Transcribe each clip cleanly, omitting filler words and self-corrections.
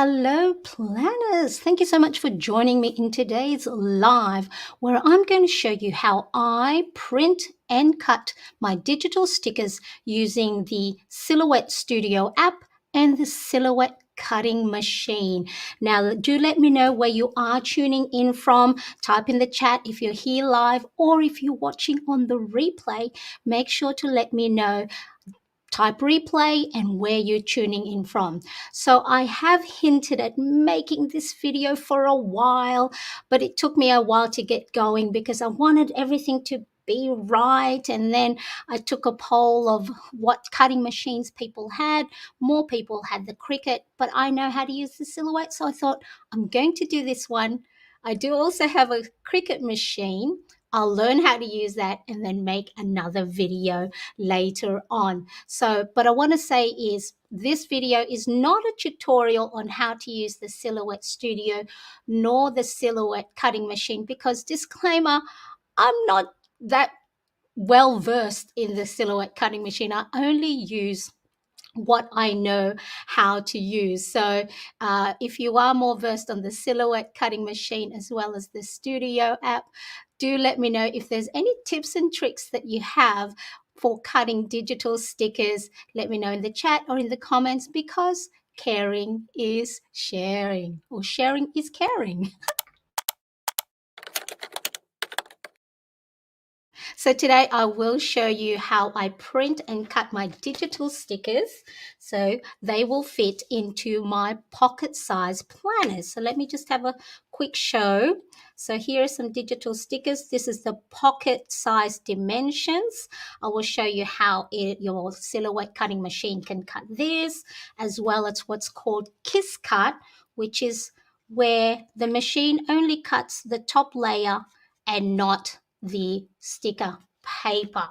Hello, planners. Thank you so much for joining me in today's live, where I'm going to show you how I print and cut my digital stickers using the Silhouette Studio app and the Silhouette cutting machine. Now, do let me know where you are tuning in from. Type in the chat if you're here live or if you're watching on the replay. Make sure to let me know. Type replay and where you're tuning in from. So I have hinted at making this video for a while, but it took me a while to get going because I wanted everything to be right. And then I took a poll of what cutting machines people had. More people had the Cricut, but I know how to use the Silhouette. So I thought I'm going to do this one. I do also have a Cricut machine. I'll learn how to use that and then make another video later on. So, but I want to say is this video is not a tutorial on how to use the Silhouette Studio nor the Silhouette cutting machine because disclaimer, I'm not that well versed in the Silhouette cutting machine. I only use what I know how to use. So if you are more versed on the Silhouette cutting machine as well as the Studio app, do let me know if there's any tips and tricks that you have for cutting digital stickers. Let me know in the chat or in the comments because caring is sharing or sharing is caring. So today I will show you how I print and cut my digital stickers so they will fit into my pocket size planners. So let me just have a quick show. So here are some digital stickers. This is the pocket size dimensions. I will show you how your Silhouette cutting machine can cut this, as well as what's called Kiss Cut, which is where the machine only cuts the top layer and not the sticker paper.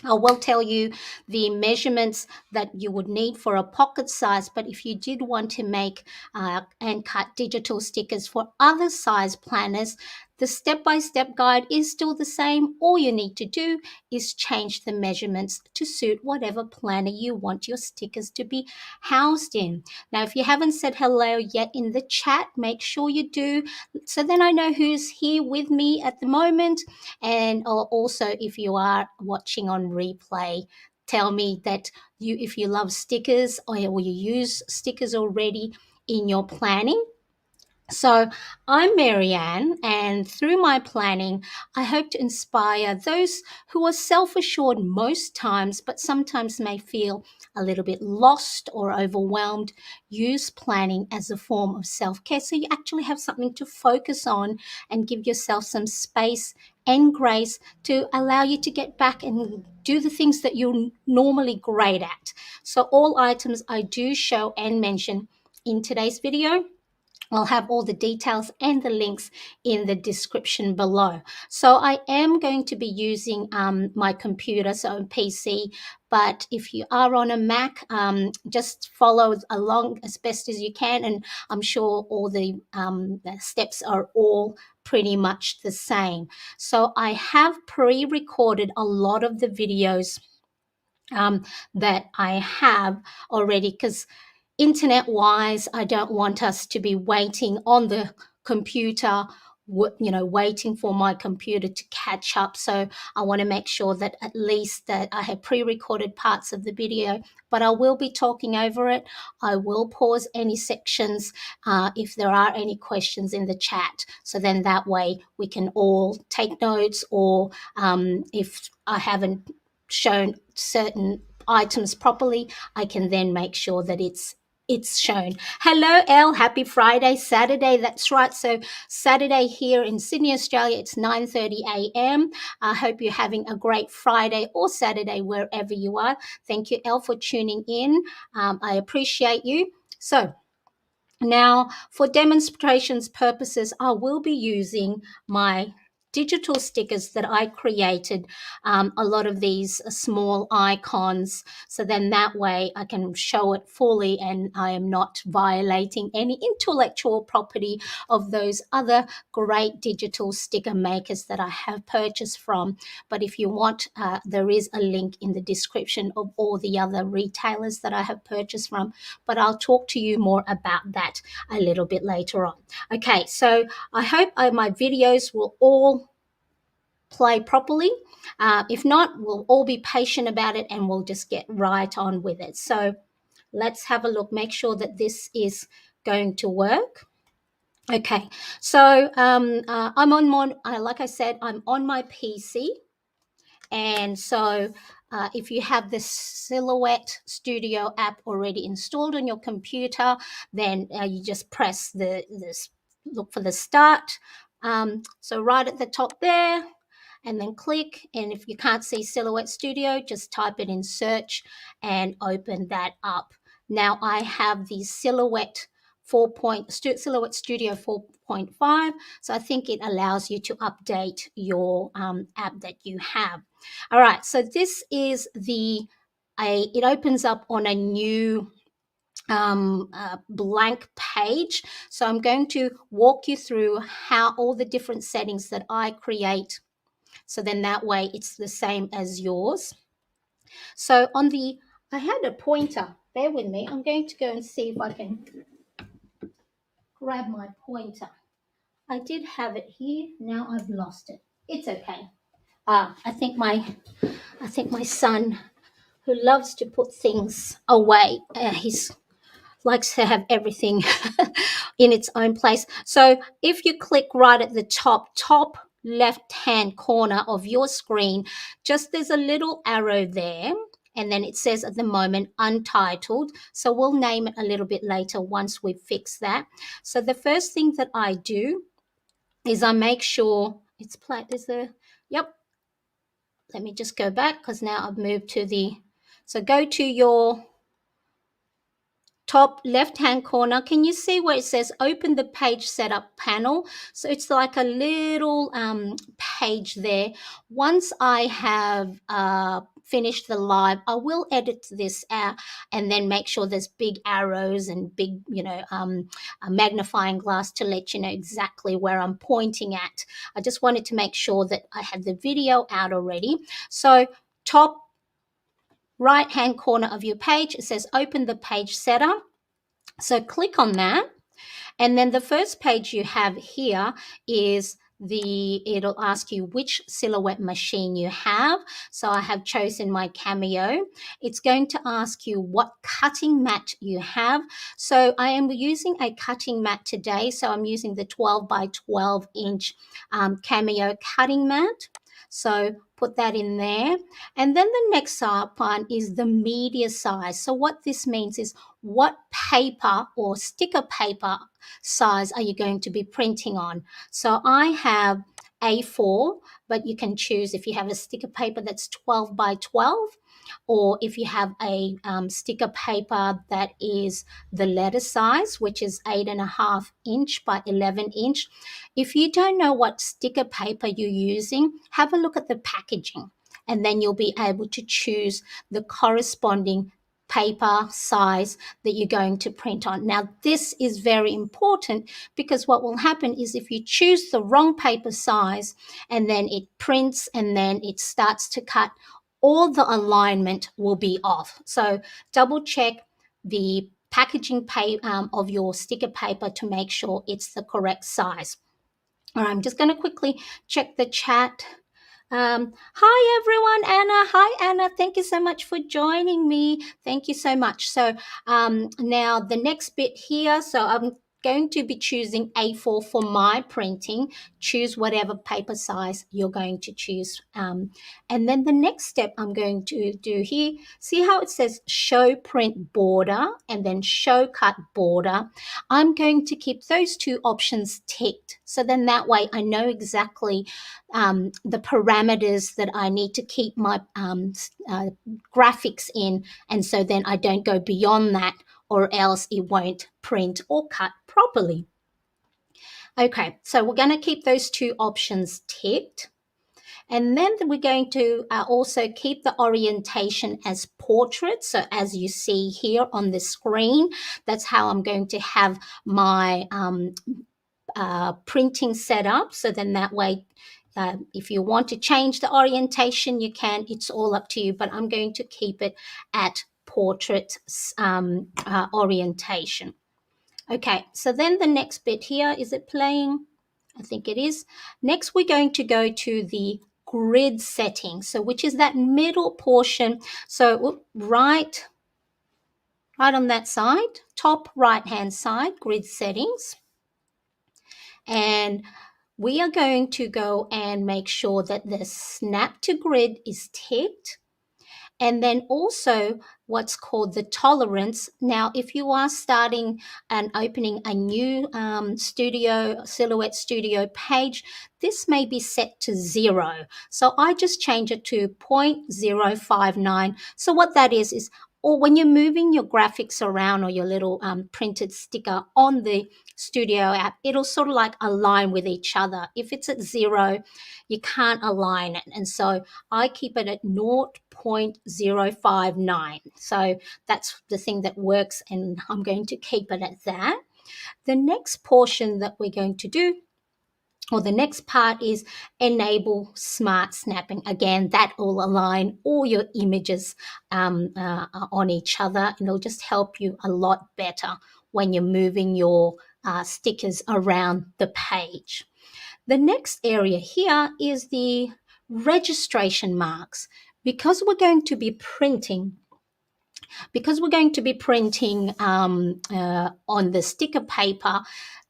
I will tell you the measurements that you would need for a pocket size, but if you did want to make and cut digital stickers for other size planners, the step-by-step guide is still the same. All you need to do is change the measurements to suit whatever planner you want your stickers to be housed in. Now, if you haven't said hello yet in the chat, make sure you do, so then I know who's here with me at the moment. And also, if you are watching on replay, tell me that if you love stickers or you use stickers already in your planning. So I'm Marianne, and through my planning, I hope to inspire those who are self-assured most times, but sometimes may feel a little bit lost or overwhelmed. Use planning as a form of self-care so you actually have something to focus on and give yourself some space and grace to allow you to get back and do the things that you're normally great at. So all items I do show and mention in today's video, I'll have all the details and the links in the description below. So I am going to be using my computer, so PC, but if you are on a Mac, just follow along as best as you can, and I'm sure all the steps are all pretty much the same. So I have pre-recorded a lot of the videos that I have already, because internet wise, I don't want us to be waiting on the computer, waiting for my computer to catch up. So I want to make sure that at least that I have pre-recorded parts of the video, but I will be talking over it. I will pause any sections if there are any questions in the chat. So then that way we can all take notes, or if I haven't shown certain items properly, I can then make sure that it's shown. Hello, Elle. Happy Friday, Saturday. That's right. So Saturday here in Sydney, Australia, it's 9:30 a.m. I hope you're having a great Friday or Saturday wherever you are. Thank you, Elle, for tuning in. I appreciate you. So now, for demonstrations purposes, I will be using my digital stickers that I created, a lot of these small icons. So then that way I can show it fully and I am not violating any intellectual property of those other great digital sticker makers that I have purchased from. But if you want, there is a link in the description of all the other retailers that I have purchased from. But I'll talk to you more about that a little bit later on. Okay, so I hope my videos will all play properly. If not, we'll all be patient about it and we'll just get right on with it. So let's have a look, make sure that this is going to work. Okay, so I'm on like I said, I'm on my PC. And so if you have the Silhouette Studio app already installed on your computer, then you just press look for the start. So right at the top there, and then click. And if you can't see Silhouette Studio, just type it in search and open that up. Now I have the Silhouette Studio 4.5, so I think it allows you to update your app that you have. All right, so this is it opens up on a new blank page. So I'm going to walk you through how all the different settings that I create. So then that way it's the same as yours. So I had a pointer. Bear with me. I'm going to go and see if I can grab my pointer. I did have it here. Now I've lost it. It's okay. I think my son, who loves to put things away, he's likes to have everything in its own place. So if you click right at the top left hand corner of your screen, just there's a little arrow there, and then it says at the moment untitled. So we'll name it a little bit later once we fix that. So the first thing that I do is I make sure it's played. Yep. Let me just go back because now I've moved so go to your top left hand corner. Can you see where it says open the page setup panel? So it's like a little page there. Once I have finished the live, I will edit this out and then make sure there's big arrows and big a magnifying glass to let you know exactly where I'm pointing at. I just wanted to make sure that I had the video out already. So top right hand corner of your page, it says open the page setup. So click on that, and then the first page you have here is it'll ask you which Silhouette machine you have. So I have chosen my Cameo. It's going to ask you what cutting mat you have. So I am using a cutting mat today. So I'm using the 12 by 12 inch Cameo cutting mat. So put that in there. And then the next one is the media size. So what this means is what paper or sticker paper size are you going to be printing on? So I have A4, but you can choose if you have a sticker paper that's 12 by 12, or if you have a sticker paper that is the letter size, which is 8.5 inch by 11 inch. If you don't know what sticker paper you're using, have a look at the packaging, and then you'll be able to choose the corresponding paper size that you're going to print on. Now, this is very important because what will happen is if you choose the wrong paper size and then it prints and then it starts to cut, all the alignment will be off. So double check the packaging of your sticker paper to make sure it's the correct size. All right, I'm just going to quickly check the chat. Hi everyone, Anna. Hi Anna. Thank you so much for joining me. Thank you so much. So now the next bit here. So I'm going to be choosing A4 for my printing. Choose whatever paper size you're going to choose. And then the next step I'm going to do here, see how it says show print border and then show cut border. I'm going to keep those two options ticked. So then that way I know exactly the parameters that I need to keep my graphics in. And so then I don't go beyond that, or else it won't print or cut properly. Okay, so we're going to keep those two options ticked. And then we're going to also keep the orientation as portrait. So as you see here on the screen, that's how I'm going to have my printing set up. So then that way, if you want to change the orientation, you can. It's all up to you, but I'm going to keep it at portrait orientation. Okay, so then the next bit here, is it playing? I think it is. Next, we're going to go to the grid setting, so which is that middle portion. So right on that side, top right-hand side, grid settings. And we are going to go and make sure that the snap to grid is ticked. And then also what's called the tolerance. Now, if you are starting and opening a new Silhouette Studio page, this may be set to 0. So I just change it to 0.059. So what that is, or when you're moving your graphics around or your little printed sticker on the Studio app, it'll sort of like align with each other. If it's at 0, you can't align it. And so I keep it at 0.059. So that's the thing that works, and I'm going to keep it at that. The next portion that we're going to do, or the next part, is enable smart snapping. Again, that will align all your images on each other, and it'll just help you a lot better when you're moving your stickers around the page. The next area here is the registration marks. Because we're going to be printing on the sticker paper,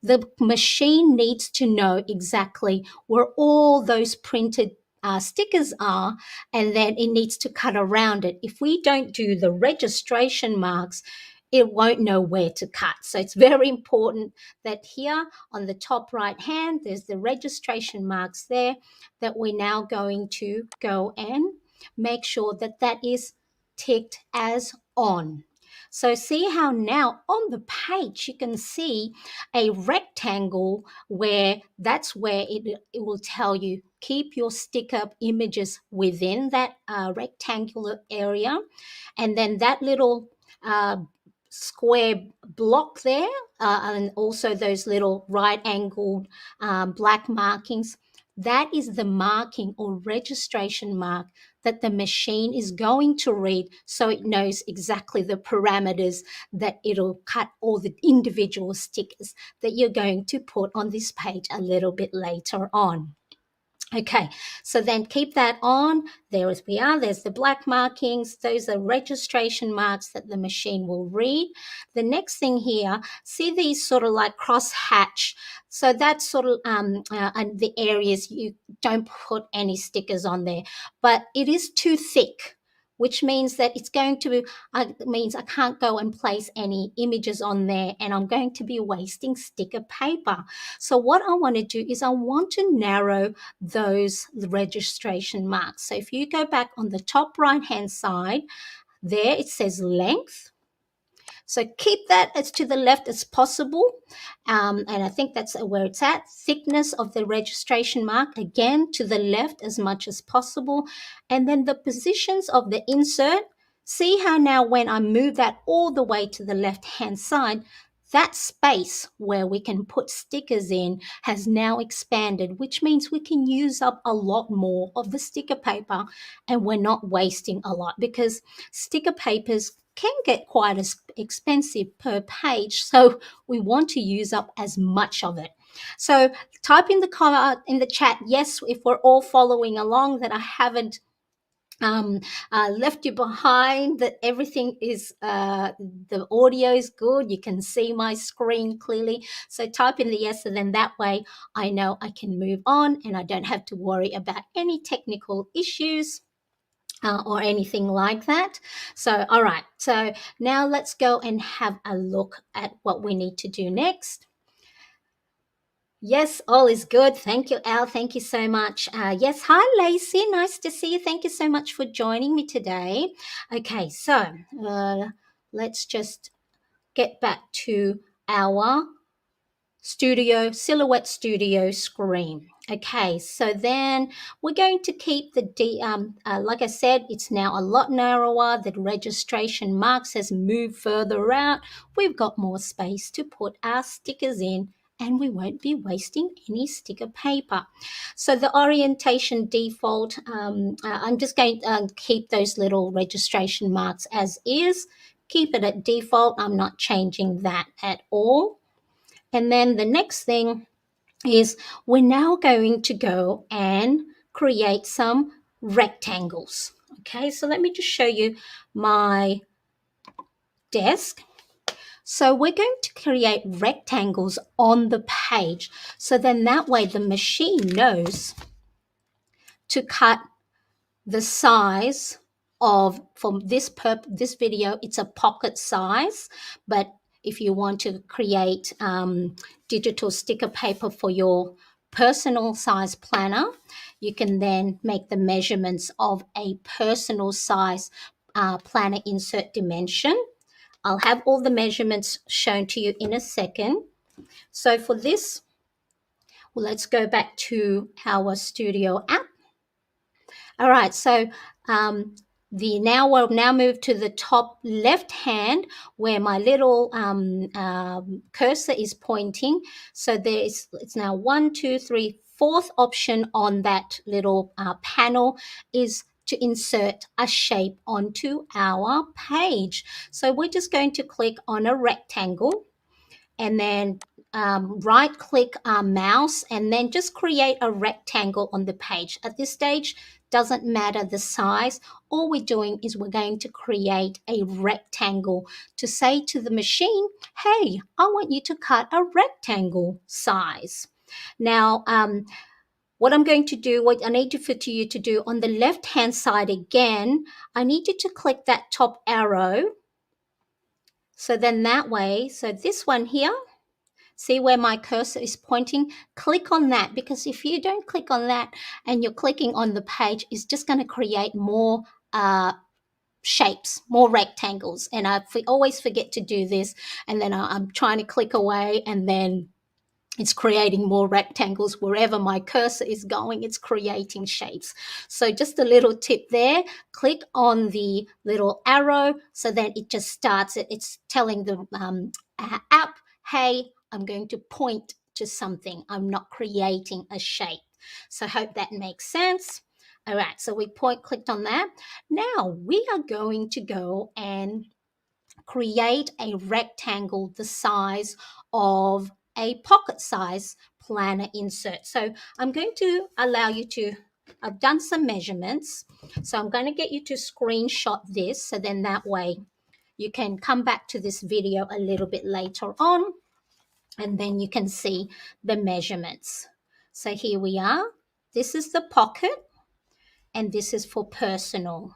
the machine needs to know exactly where all those printed stickers are, and then it needs to cut around it. If we don't do the registration marks, it won't know where to cut. So it's very important that here on the top right hand, there's the registration marks there, that we're now going to go and make sure that that is ticked as on. So see how now on the page you can see a rectangle where that's where it will tell you keep your sticker images within that rectangular area. And then that little square block there, and also those little right angled black markings, that is the marking or registration mark that the machine is going to read, so it knows exactly the parameters that it'll cut all the individual stickers that you're going to put on this page a little bit later on. Okay, so then keep that on. There as we are, there's the black markings. Those are registration marks that the machine will read. The next thing here, see these sort of like cross hatch. So that's sort of and the areas you don't put any stickers on there, but it is too thick, which means that it's going to be, means I can't go and place any images on there, and I'm going to be wasting sticker paper. So what I want to do is I want to narrow those registration marks. So if you go back on the top right hand side, there it says length. So keep that as to the left as possible. And I think that's where it's at. Thickness of the registration mark, again, to the left as much as possible. And then the positions of the insert. See how now when I move that all the way to the left-hand side, that space where we can put stickers in has now expanded, which means we can use up a lot more of the sticker paper, and we're not wasting a lot, because sticker papers can get quite expensive per page, so we want to use up as much of it. So type in the comment in the chat, yes, if we're all following along, that I haven't left you behind, that everything is the audio is good, you can see my screen clearly. So type in the yes, and then that way I know I can move on and I don't have to worry about any technical issues or anything like that. So all right, so now let's go and have a look at what we need to do next. Yes, all is good. Thank you, Al. Thank you so much. Yes, hi, Lacey. Nice to see you. Thank you so much for joining me today. Okay, so let's just get back to our Silhouette Studio screen. Okay, so then we're going to keep like I said, it's now a lot narrower. The registration marks has moved further out. We've got more space to put our stickers in, and we won't be wasting any sticker paper. So the orientation default, I'm just going to keep those little registration marks as is. Keep it at default. I'm not changing that at all. And then the next thing is we're now going to go and create some rectangles. Okay, so let me just show you my desk. So we're going to create rectangles on the page. So then that way the machine knows to cut the size of, from this video, it's a pocket size, but if you want to create digital sticker paper for your personal size planner, you can then make the measurements of a personal size planner insert dimension. I'll have all the measurements shown to you in a second. So for this, well, let's go back to our studio app. All right, so we'll now move to the top left hand where my little cursor is pointing. So it's now 1, 2, 3, fourth option on that little panel is to insert a shape onto our page. So we're just going to click on a rectangle and then right click our mouse and then just create a rectangle on the page. At this stage, doesn't matter the size. All we're doing is we're going to create a rectangle to say to the machine, hey, I want you to cut a rectangle size. Now, what I'm going to do, what I need for you to do on the left-hand side again, I need you to click that top arrow. So then that way, so this one here, see where my cursor is pointing? Click on that, because if you don't click on that and you're clicking on the page, it's just going to create more shapes, more rectangles. And I always forget to do this. And then I'm trying to click away and then it's creating more rectangles. Wherever my cursor is going, it's creating shapes. So just a little tip there, click on the little arrow. So then it just starts it. It's telling the app, hey, I'm going to point to something. I'm not creating a shape. So I hope that makes sense. All right, so we clicked on that. Now we are going to go and create a rectangle the size of a pocket size planner insert. So I'm going to allow you to, I've done some measurements. So I'm going to get you to screenshot this. So then that way you can come back to this video a little bit later on and then you can see the measurements. So here we are. This is the pocket and this is for personal.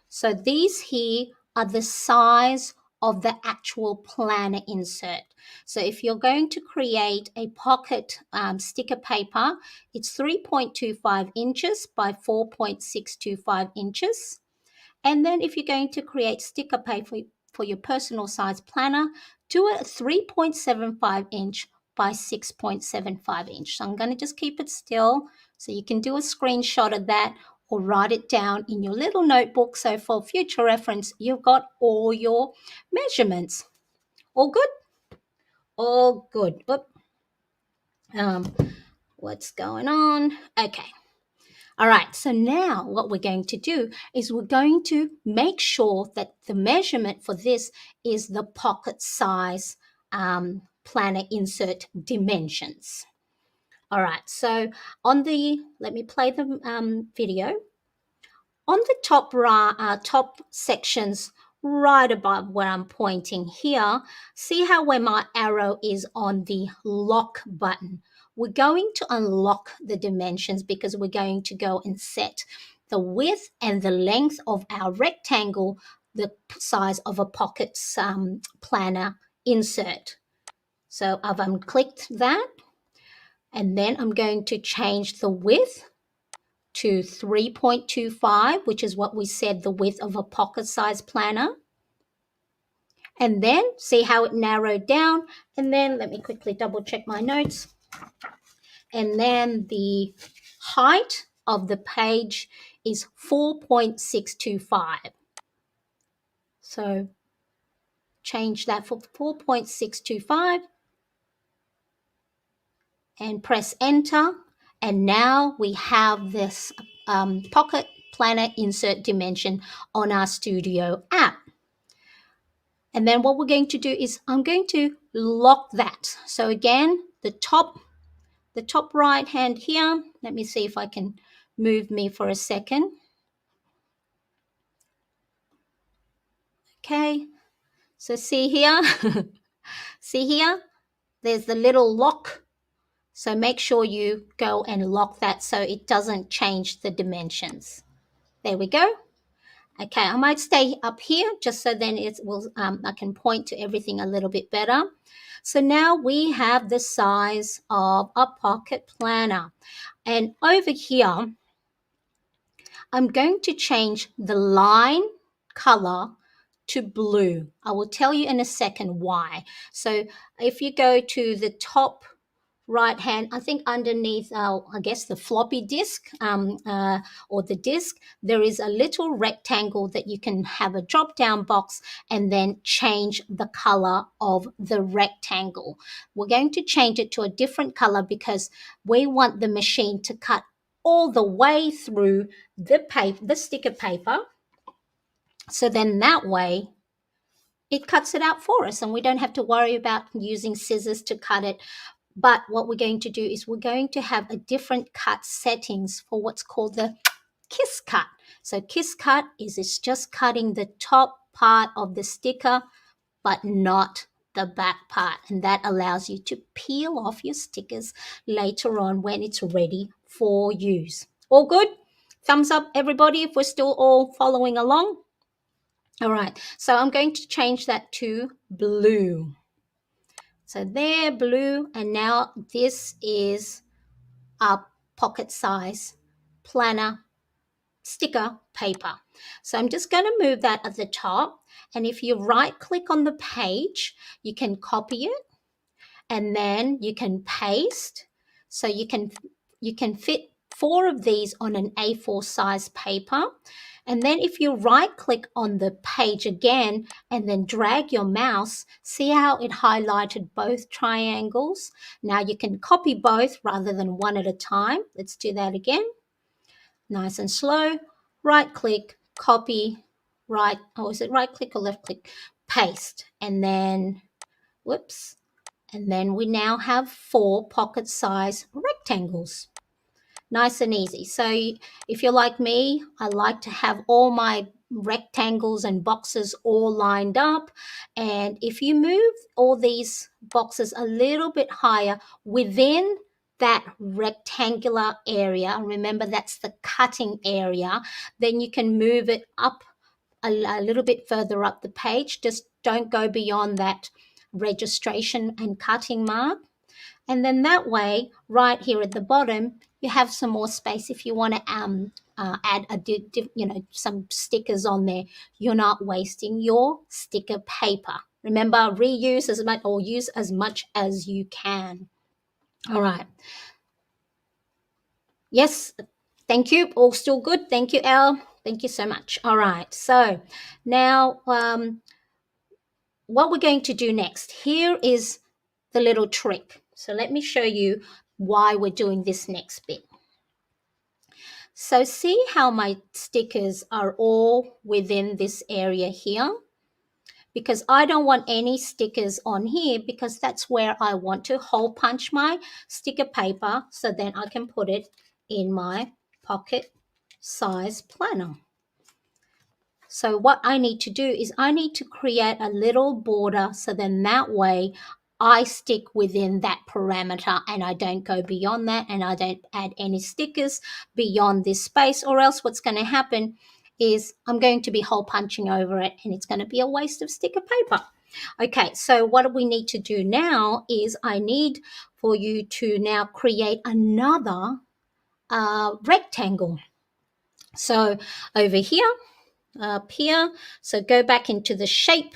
So these here are the size of the actual planner insert. So if you're going to create a pocket sticker paper, it's 3.25 inches by 4.625 inches. And then if you're going to create sticker paper for your personal size planner, do a 3.75 inch by 6.75 inch. So I'm going to just keep it still so you can do a screenshot of that or write it down in your little notebook. So for future reference, you've got all your measurements. All good? All good. What's going on? Okay. All right, so now what we're going to do is we're going to make sure that the measurement for this is the pocket size planner insert dimensions. All right, so let me play the video. On the top sections right above where I'm pointing here, see how where my arrow is on the lock button? We're going to unlock the dimensions because we're going to go and set the width and the length of our rectangle, the size of a pocket planner insert. So I've unclicked that and then I'm going to change the width to 3.25, which is what we said the width of a pocket size planner. And then see how it narrowed down. And then let me quickly double check my notes. And then the height of the page is 4.625. So change that for 4.625 and press enter. And now we have this pocket planner insert dimension on our Studio app. And then what we're going to do is I'm going to lock that. So again, the top right hand here, let me see if I can move me for a second. Okay, so see here, see here, there's the little lock. So make sure you go and lock that so it doesn't change the dimensions. There we go. Okay, I might stay up here just so then it will I can point to everything a little bit better. So now we have the size of a pocket planner. And over here, I'm going to change the line color to blue. I will tell you in a second why. So if you go to the top right hand, I think underneath I guess the floppy disk or the disk, there is a little rectangle that you can have a drop down box and then change the color of the rectangle. We're going to change it to a different color because we want the machine to cut all the way through the paper, the sticker paper. So then that way it cuts it out for us and we don't have to worry about using scissors to cut it. But what we're going to do is we're going to have a different cut settings for what's called the kiss cut. So kiss cut is it's just cutting the top part of the sticker, but not the back part. And that allows you to peel off your stickers later on when it's ready for use. All good? Thumbs up, everybody, if we're still all following along. All right, so I'm going to change that to blue. So there, blue, and now this is our pocket size planner sticker paper. So I'm just going to move that at the top, and if you right click on the page, you can copy it and then you can paste. So you can fit 4 of these on an A4 size paper. And then if you right click on the page again and then drag your mouse, see how it highlighted both triangles? Now you can copy both rather than one at a time. Let's do that again. Nice and slow. Right click, copy, is it right click or left click? Paste. And then, whoops. And then we now have 4 pocket size rectangles. Nice and easy. So if you're like me, I like to have all my rectangles and boxes all lined up. And if you move all these boxes a little bit higher within that rectangular area, remember that's the cutting area, then you can move it up a little bit further up the page. Just don't go beyond that registration and cutting mark. And then that way, right here at the bottom, you have some more space if you want to add some stickers on there. You're not wasting your sticker paper. Remember, reuse as much or use as much as you can. All right. Yes, thank you. All still good. Thank you, Elle. Thank you so much. All right. So now what we're going to do next, here is the little trick. So let me show you why we're doing this next bit. So see how my stickers are all within this area here? Because I don't want any stickers on here because that's where I want to hole punch my sticker paper so then I can put it in my pocket size planner. So what I need to do is I need to create a little border so then that way I stick within that parameter and I don't go beyond that and I don't add any stickers beyond this space, or else what's going to happen is I'm going to be hole punching over it and it's going to be a waste of sticker paper. Okay, so what we need to do now is I need for you to now create another rectangle. So over here, up here, so go back into the shape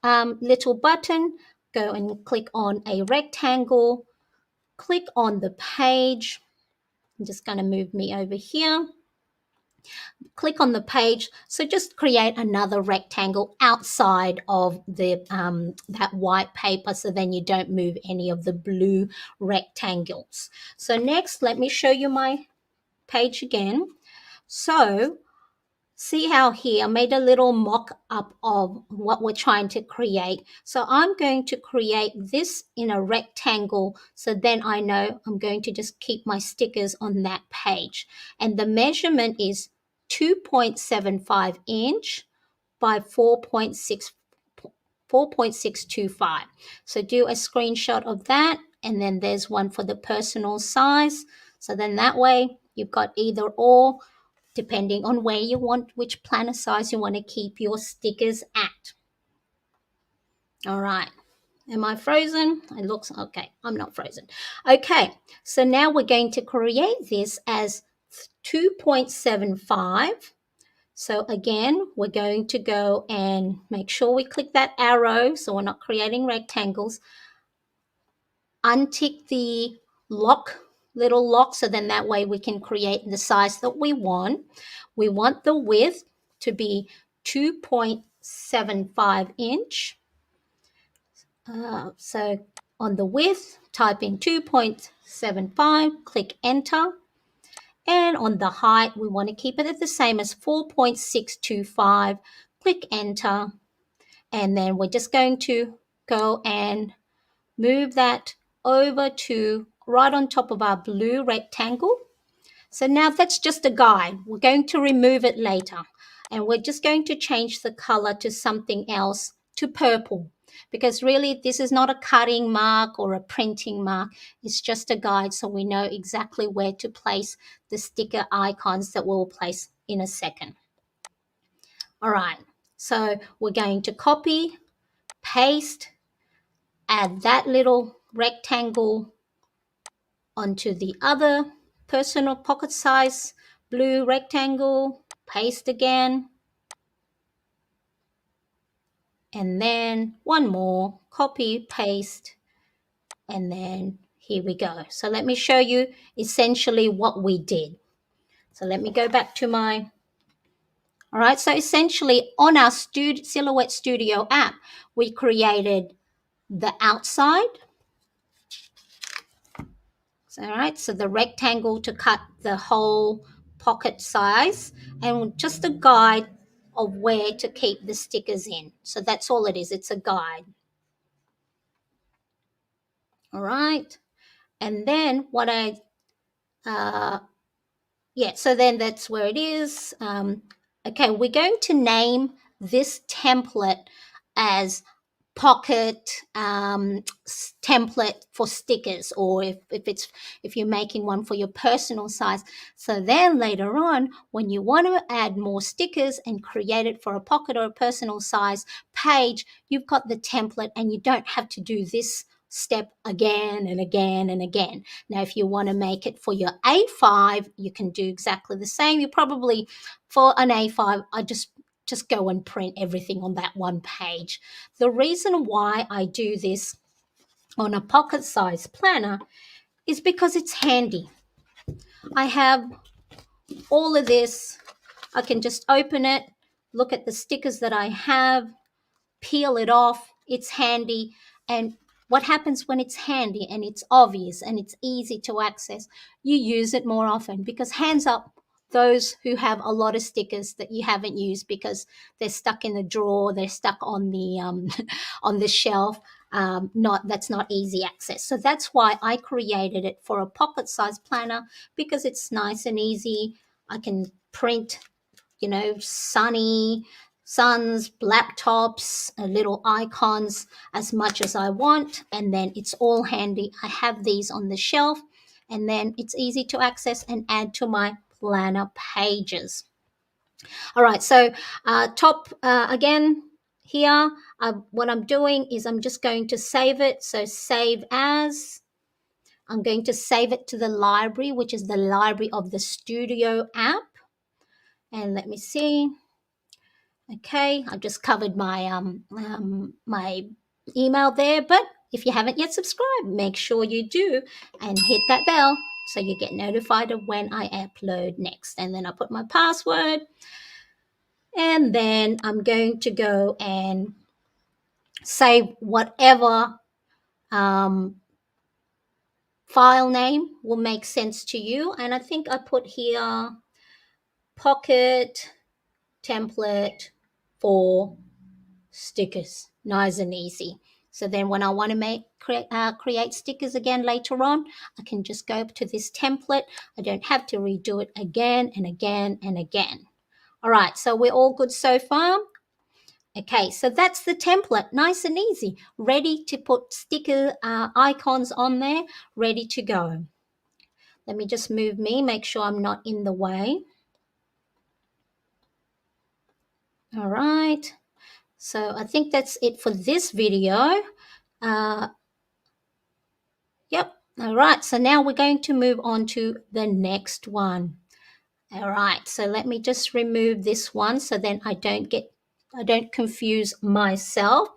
little button, go and click on a rectangle, click on the page. I'm just going to move me over here. Click on the page. So just create another rectangle outside of the that white paper, so then you don't move any of the blue rectangles. So next, let me show you my page again. So see how here I made a little mock-up of what we're trying to create. So I'm going to create this in a rectangle, so then I know I'm going to just keep my stickers on that page. And the measurement is 2.75 inch by 4.625. So do a screenshot of that, and then there's one for the personal size. So then that way you've got either or, depending on where you want, which planner size you want to keep your stickers at. All right. Am I frozen? It looks okay. I'm not frozen. Okay. So now we're going to create this as 2.75. So again, we're going to go and make sure we click that arrow so we're not creating rectangles. Untick the little lock, so then that way we can create the size that we want. We want the width to be 2.75 inch. So on the width, type in 2.75, click enter. And on the height, we want to keep it at the same as 4.625. Click enter. And then we're just going to go and move that over to right on top of our blue rectangle. So now that's just a guide. We're going to remove it later. And we're just going to change the color to something else, to purple. Because really, this is not a cutting mark or a printing mark. It's just a guide, so we know exactly where to place the sticker icons that we'll place in a second. All right, so we're going to copy, paste, add that little rectangle onto the other personal pocket size blue rectangle, paste again, and then one more, copy, paste, and then here we go. So let me show you essentially what we did. So let me go back to my, all right, so essentially on our Silhouette Studio app, we created the outside. So, all right, so the rectangle to cut the whole pocket size, and just a guide of where to keep the stickers in. So that's all it is. It's a guide. All right. And then what so then that's where it is. Okay, we're going to name this template as pocket template for stickers, or if you're making one for your personal size. So then later on, when you want to add more stickers and create it for a pocket or a personal size page, you've got the template and you don't have to do this step again and again and again. Now if you want to make it for your A5, you can do exactly the same. You probably, for an A5, I just go and print everything on that one page. The reason why I do this on a pocket size planner is because it's handy. I have all of this. I can just open it, look at the stickers that I have, peel it off. It's handy. And what happens when it's handy and it's obvious and it's easy to access? You use it more often, because hands up those who have a lot of stickers that you haven't used because they're stuck in the drawer, they're stuck on the on the shelf. That's not easy access. So that's why I created it for a pocket size planner, because it's nice and easy. I can print, suns, laptops, little icons as much as I want, and then it's all handy. I have these on the shelf, and then it's easy to access and add to my planner pages. All right, so again here, what I'm doing is I'm just going to save it. So save as. I'm going to save it to the library, which is the library of the Studio app. And let me see. Okay, I've just covered my my email there, but if you haven't yet subscribed, make sure you do and hit that bell so you get notified of when I upload next. And then I put my password, and then I'm going to go and save whatever file name will make sense to you. And I think I put here pocket template for stickers. Nice and easy. So then when I want to create stickers again later on, I can just go to this template. I don't have to redo it again and again and again. All right, so we're all good so far. Okay, so that's the template, nice and easy, ready to put sticker icons on there, ready to go. Let me just move me, make sure I'm not in the way. All right, so I think that's it for this video. Yep, all right, so now we're going to move on to the next one. All right, so let me just remove this one so then I don't confuse myself.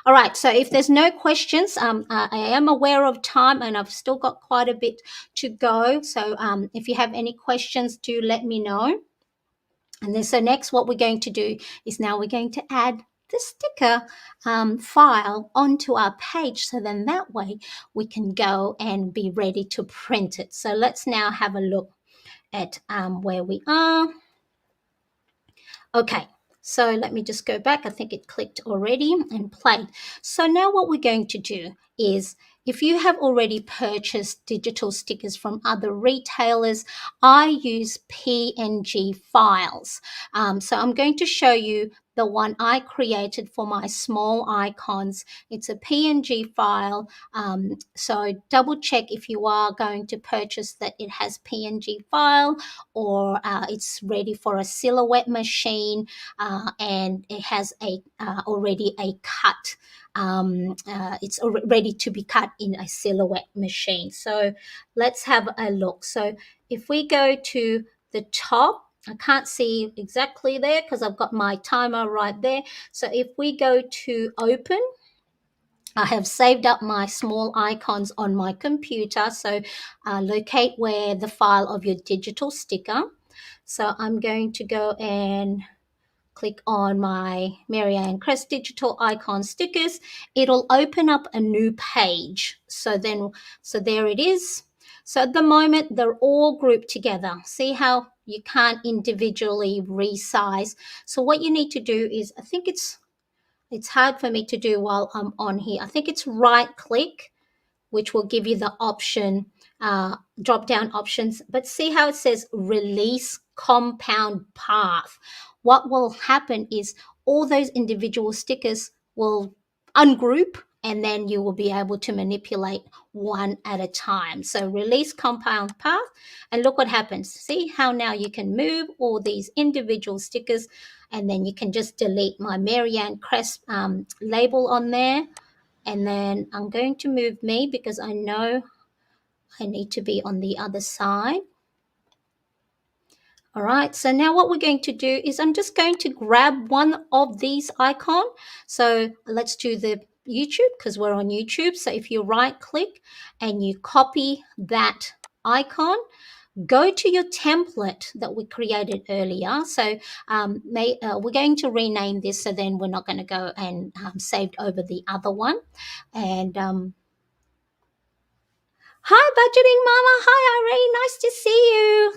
All right, so if there's no questions, I am aware of time and I've still got quite a bit to go. So if you have any questions, do let me know. And then so next what we're going to do is now we're going to add the sticker file onto our page. So then that way we can go and be ready to print it. So let's now have a look at where we are. Okay, so let me just go back. I think it clicked already and played. So now what we're going to do is, if you have already purchased digital stickers from other retailers, I use PNG files. So I'm going to show you the one I created for my small icons. It's a PNG file. So double check if you are going to purchase that it has PNG file, or it's ready for a silhouette machine, and it has a already a cut. It's ready to be cut in a silhouette machine. So let's have a look. So if we go to the top, I can't see exactly there because I've got my timer right there. So if we go to open, I have saved up my small icons on my computer. So locate where the file of your digital sticker. So I'm going to go and click on my Marianne Crest digital icon stickers. It'll open up a new page. So there it is. So at the moment, they're all grouped together. See how you can't individually resize. So what you need to do is, I think it's hard for me to do while I'm on here. I think it's right click, which will give you the option, drop down options. But see how it says release compound path. What will happen is all those individual stickers will ungroup, and then you will be able to manipulate one at a time. So release compound path, and look what happens. See how now you can move all these individual stickers, and then you can just delete my Marianne Crest label on there. And then I'm going to move me because I know I need to be on the other side. All right, so now what we're going to do is I'm just going to grab one of these icon. So let's do the YouTube because we're on YouTube. So if you right click and you copy that icon, go to your template that we created earlier. So we're going to rename this, so then we're not going to go and save over the other one. And hi, budgeting mama. Hi, Irene. Nice to see you.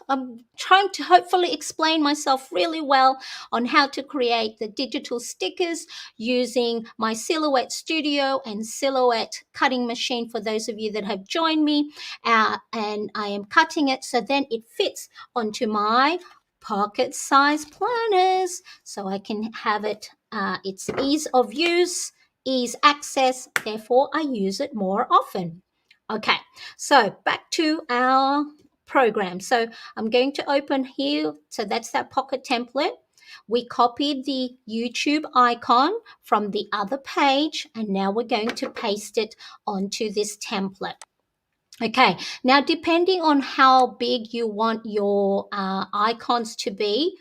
I'm trying to hopefully explain myself really well on how to create the digital stickers using my Silhouette Studio and Silhouette cutting machine for those of you that have joined me. And I am cutting it so then it fits onto my pocket size planners so I can have it. It's ease of use, ease access, therefore I use it more often. Okay, so back to our program. So I'm going to open here. So that's that pocket template. We copied the YouTube icon from the other page, and now we're going to paste it onto this template. Okay, now depending on how big you want your icons to be,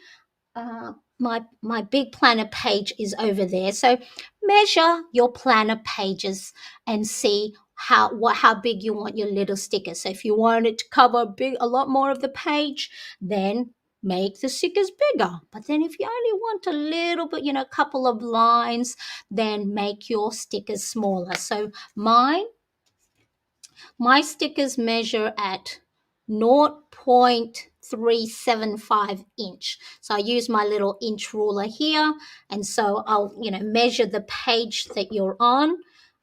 my big planner page is over there. So measure your planner pages and see how big you want your little sticker. So if you want it to cover a lot more of the page, then make the stickers bigger. But then if you only want a little bit, a couple of lines, then make your stickers smaller. So my stickers measure at 0.375 inch. So I use my little inch ruler here. And so I'll, measure the page that you're on.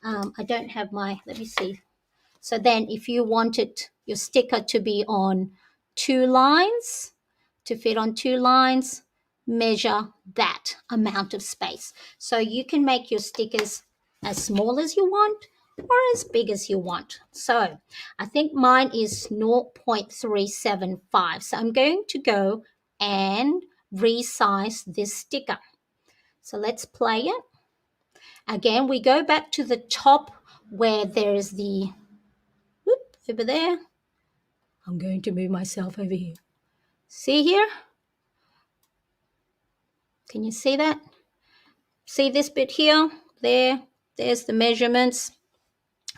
I don't have let me see. So then if you wanted your sticker to be on 2 lines, to fit on 2 lines, measure that amount of space. So you can make your stickers as small as you want or as big as you want. So I think mine is 0.375. So I'm going to go and resize this sticker. So let's play it. Again, we go back to the top where there's the, over there. I'm going to move myself over here. See here? Can you see that? See this bit here? There's the measurements.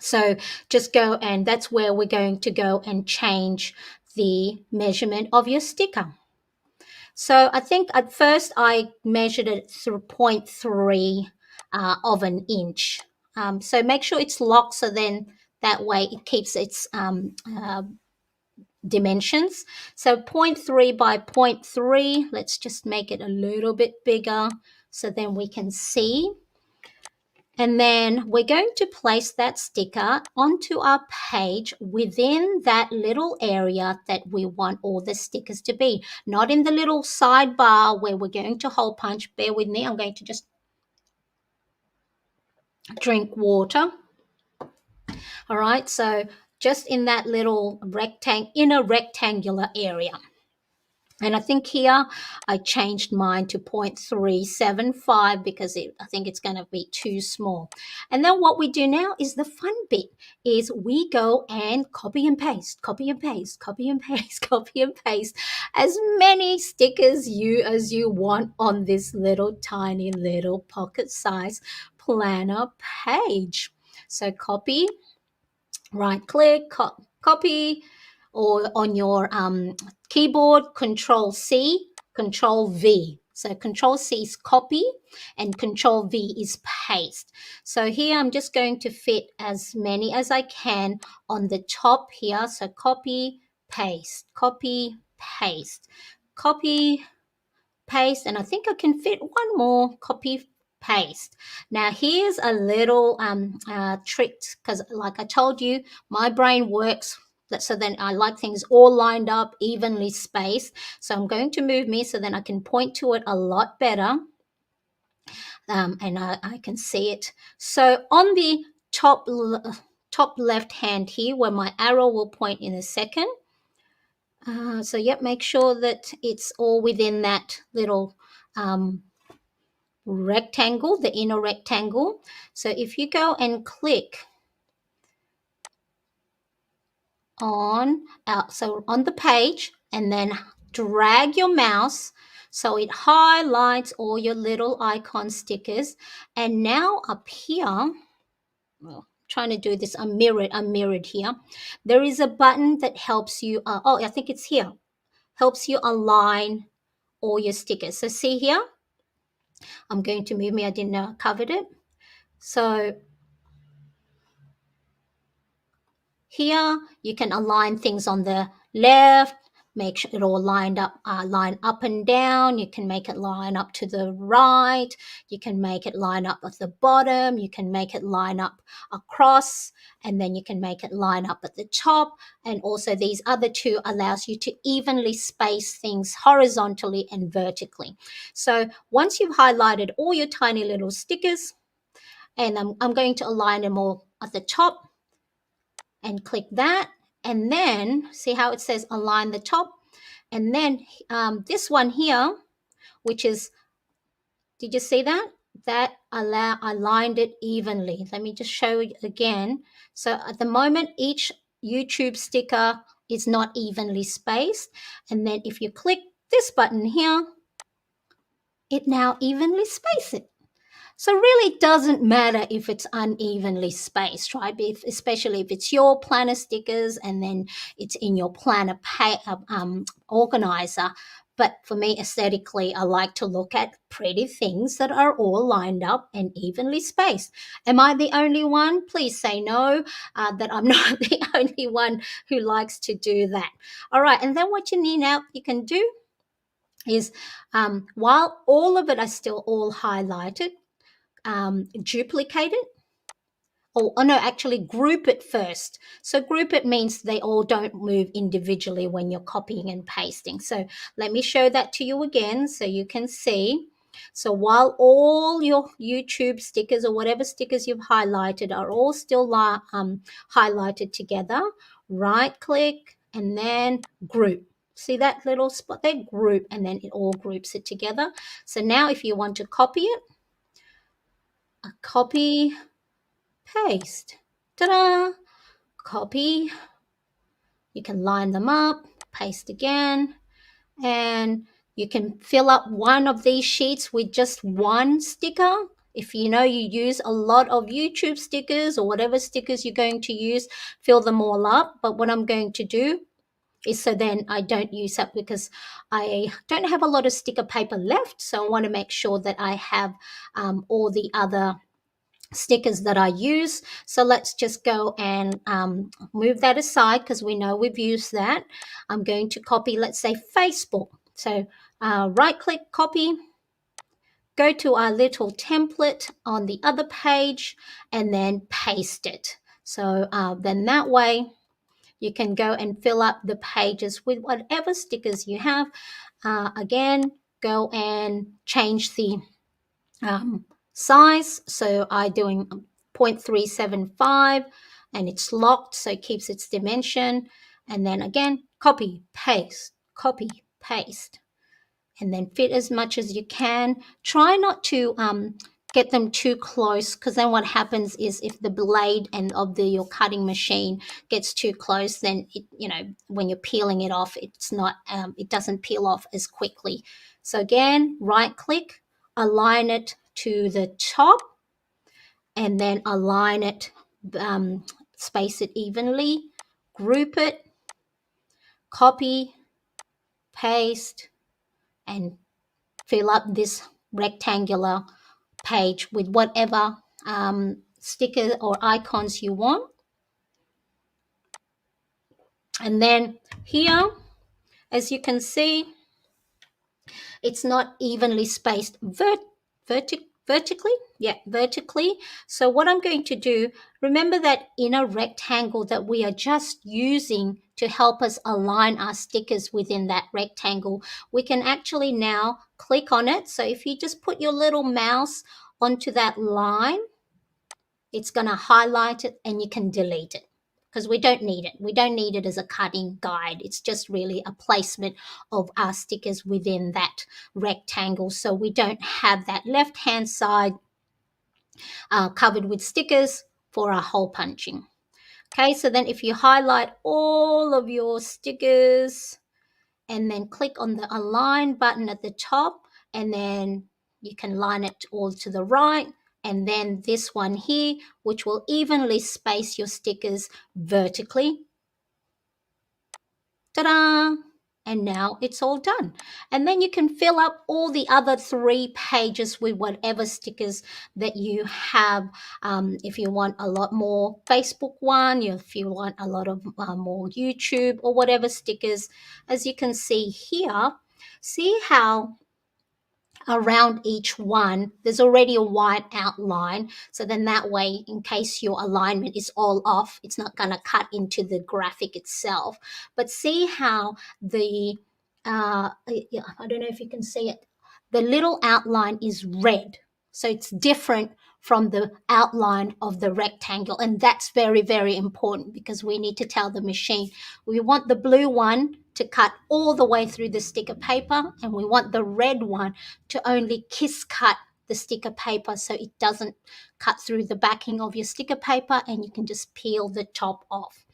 So just go, and that's where we're going to go and change the measurement of your sticker. So I think at first I measured it through 0.3 of an inch. So make sure it's locked, so then that way it keeps its dimensions. So 0.3 by 0.3, let's just make it a little bit bigger so then we can see. And then we're going to place that sticker onto our page within that little area that we want all the stickers to be, not in the little sidebar where we're going to hole punch. Bear with me, I'm going to just drink water. All right, so just in that little inner rectangular area. And I think here I changed mine to 0.375 because I think it's going to be too small. And then what we do now is the fun bit is we go and copy and paste, copy and paste, copy and paste, copy and paste as many stickers as you want on this little tiny little pocket size planner page. So copy, right click, copy, or on your keyboard, Control C, Control V. So Control C is copy and Control V is paste. So here I'm just going to fit as many as I can on the top here. So copy, paste, copy, paste, copy, paste, and I think I can fit one more, copy, paste. Now here's a little trick, because like I told you, my brain works so then I like things all lined up, evenly spaced. So I'm going to move me so then I can point to it a lot better, and I can see it. So on the top left hand here where my arrow will point in a second, so yep, make sure that it's all within that little rectangle, the inner rectangle. So if you go and click on the page and then drag your mouse so it highlights all your little icon stickers, and now up here, well, trying to do this unmirrored here, there is a button that helps you I think it's here, helps you align all your stickers. So see here, I'm going to move me, I didn't know I covered it. So here you can align things on the left, make sure it all line up and down. You can make it line up to the right. You can make it line up at the bottom. You can make it line up across, and then you can make it line up at the top. And also these other two allows you to evenly space things horizontally and vertically. So once you've highlighted all your tiny little stickers, and I'm going to align them all at the top, and click that, and then see how it says align the top, and then this one here, which is, did you see that aligned it evenly? Let me just show you again. So at the moment each YouTube sticker is not evenly spaced, and then if you click this button here, it now evenly spaces it. So really it doesn't matter if it's unevenly spaced, right? Especially if it's your planner stickers and then it's in your planner organizer. But for me, aesthetically, I like to look at pretty things that are all lined up and evenly spaced. Am I the only one? Please say no, that I'm not the only one who likes to do that. All right, and then what you need now, you can do is while all of it are still all highlighted, duplicate it. Oh no, actually group it first. So group it means they all don't move individually when you're copying and pasting. So let me show that to you again so you can see. So while all your YouTube stickers or whatever stickers you've highlighted are all still highlighted together, right click and then group. See that little spot there? Group, and then it all groups it together. So now if you want to copy it, copy, paste. Ta-da! Copy. You can line them up, paste again, and you can fill up one of these sheets with just one sticker. If you know you use a lot of YouTube stickers or whatever stickers you're going to use, fill them all up. But what I'm going to do is so then I don't use up, because I don't have a lot of sticker paper left. So I want to make sure that I have all the other stickers that I use. So let's just go and move that aside because we know we've used that. I'm going to copy, let's say, Facebook. So right click, copy, go to our little template on the other page and then paste it. So then that way you can go and fill up the pages with whatever stickers you have. Again, go and change the size. So I'm doing 0.375 and it's locked, so it keeps its dimension. And then again, copy, paste, and then fit as much as you can. Try not to get them too close, because then what happens is if the blade and of your cutting machine gets too close, then it, when you're peeling it off, it's not it doesn't peel off as quickly. So again, right click, align it to the top, and then align it, space it evenly, group it, copy, paste, and fill up this rectangular page with whatever sticker or icons you want. And then here, as you can see, it's not evenly spaced vertically. Yeah, vertically. So what I'm going to do, remember that inner rectangle that we are just using to help us align our stickers within that rectangle. We can actually now click on it. So if you just put your little mouse onto that line, it's going to highlight it and you can delete it, because we don't need it. We don't need it as a cutting guide. It's just really a placement of our stickers within that rectangle. So we don't have that left-hand side covered with stickers for our hole punching. Okay, so then if you highlight all of your stickers and then click on the align button at the top, and then you can line it all to the right, and then this one here, which will evenly space your stickers vertically. Ta-da! And now it's all done. And then you can fill up all the other 3 pages with whatever stickers that you have. If you want a lot more Facebook one, if you want a lot of more YouTube or whatever stickers, as you can see here, see how around each one there's already a white outline, so then that way, in case your alignment is all off, it's not going to cut into the graphic itself. But see how the I don't know if you can see it, the little outline is red, so it's different from the outline of the rectangle. And that's very, very important, because we need to tell the machine we want the blue one to cut all the way through the sticker paper, and we want the red one to only kiss cut the sticker paper, so it doesn't cut through the backing of your sticker paper and you can just peel the top off.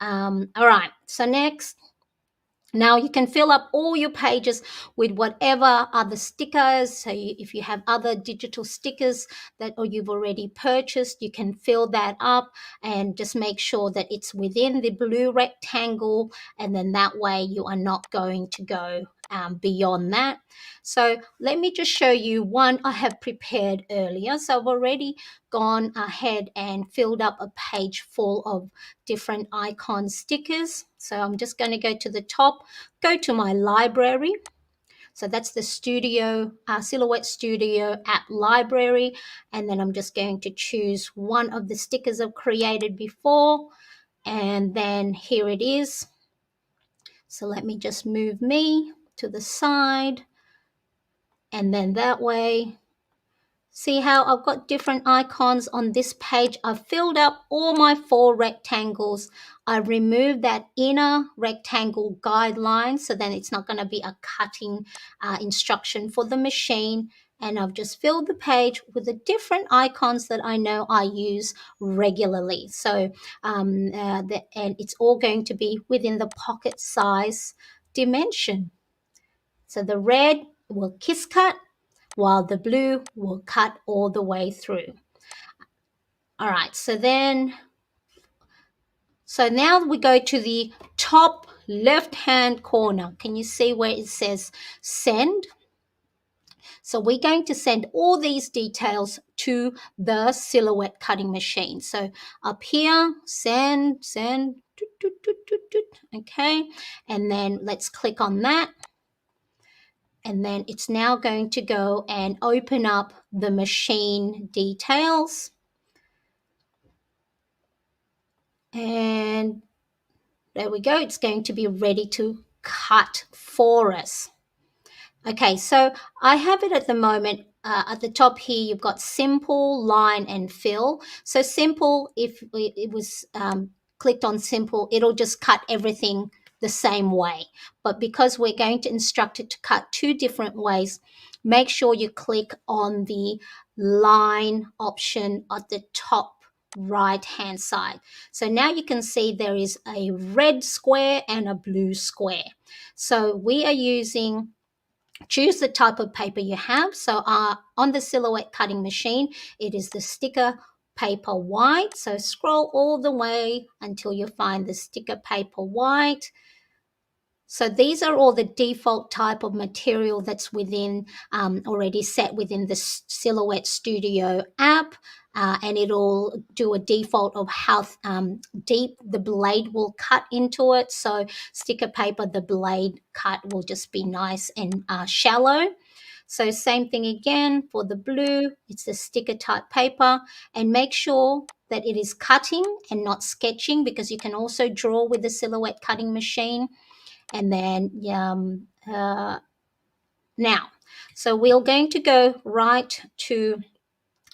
All right, so next Now you can fill up all your pages with whatever other stickers. So if you have other digital stickers that or you've already purchased, you can fill that up and just make sure that it's within the blue rectangle, and then that way you are not going to go beyond that. So let me just show you one I have prepared earlier. So I've already gone ahead and filled up a page full of different icon stickers. So I'm just going to go to the top, go to my library. So that's the Studio, Silhouette Studio app library. And then I'm just going to choose one of the stickers I've created before. And then here it is. So let me just move me to the side. And then that way, see how I've got different icons on this page. I've filled up all my 4 rectangles. I removed that inner rectangle guideline, so then it's not going to be a cutting instruction for the machine. And I've just filled the page with the different icons that I know I use regularly. So, and it's all going to be within the pocket size dimension. So the red will kiss cut, while the blue will cut all the way through. All right, so now we go to the top left-hand corner. Can you see where it says send? So we're going to send all these details to the silhouette cutting machine. So up here, send, doot, doot, doot, doot, doot. Okay, and then let's click on that. And then it's now going to go and open up the machine details. And there we go. It's going to be ready to cut for us. Okay, so I have it at the moment. At the top here, you've got simple, line, and fill. So simple, if it was clicked on simple, it'll just cut everything the same way. But because we're going to instruct it to cut 2 different ways, make sure you click on the line option at the top right hand side. So now you can see there is a red square and a blue square. So we are using, choose the type of paper you have. So on the silhouette cutting machine, it is the sticker paper white. So scroll all the way until you find the sticker paper white. So these are all the default type of material that's within already set within the Silhouette Studio app. And it'll do a default of how deep the blade will cut into it. So sticker paper, the blade cut will just be nice and shallow. So same thing again for the blue, it's the sticker type paper, and make sure that it is cutting and not sketching, because you can also draw with the silhouette cutting machine. And then now, so we're going to go right to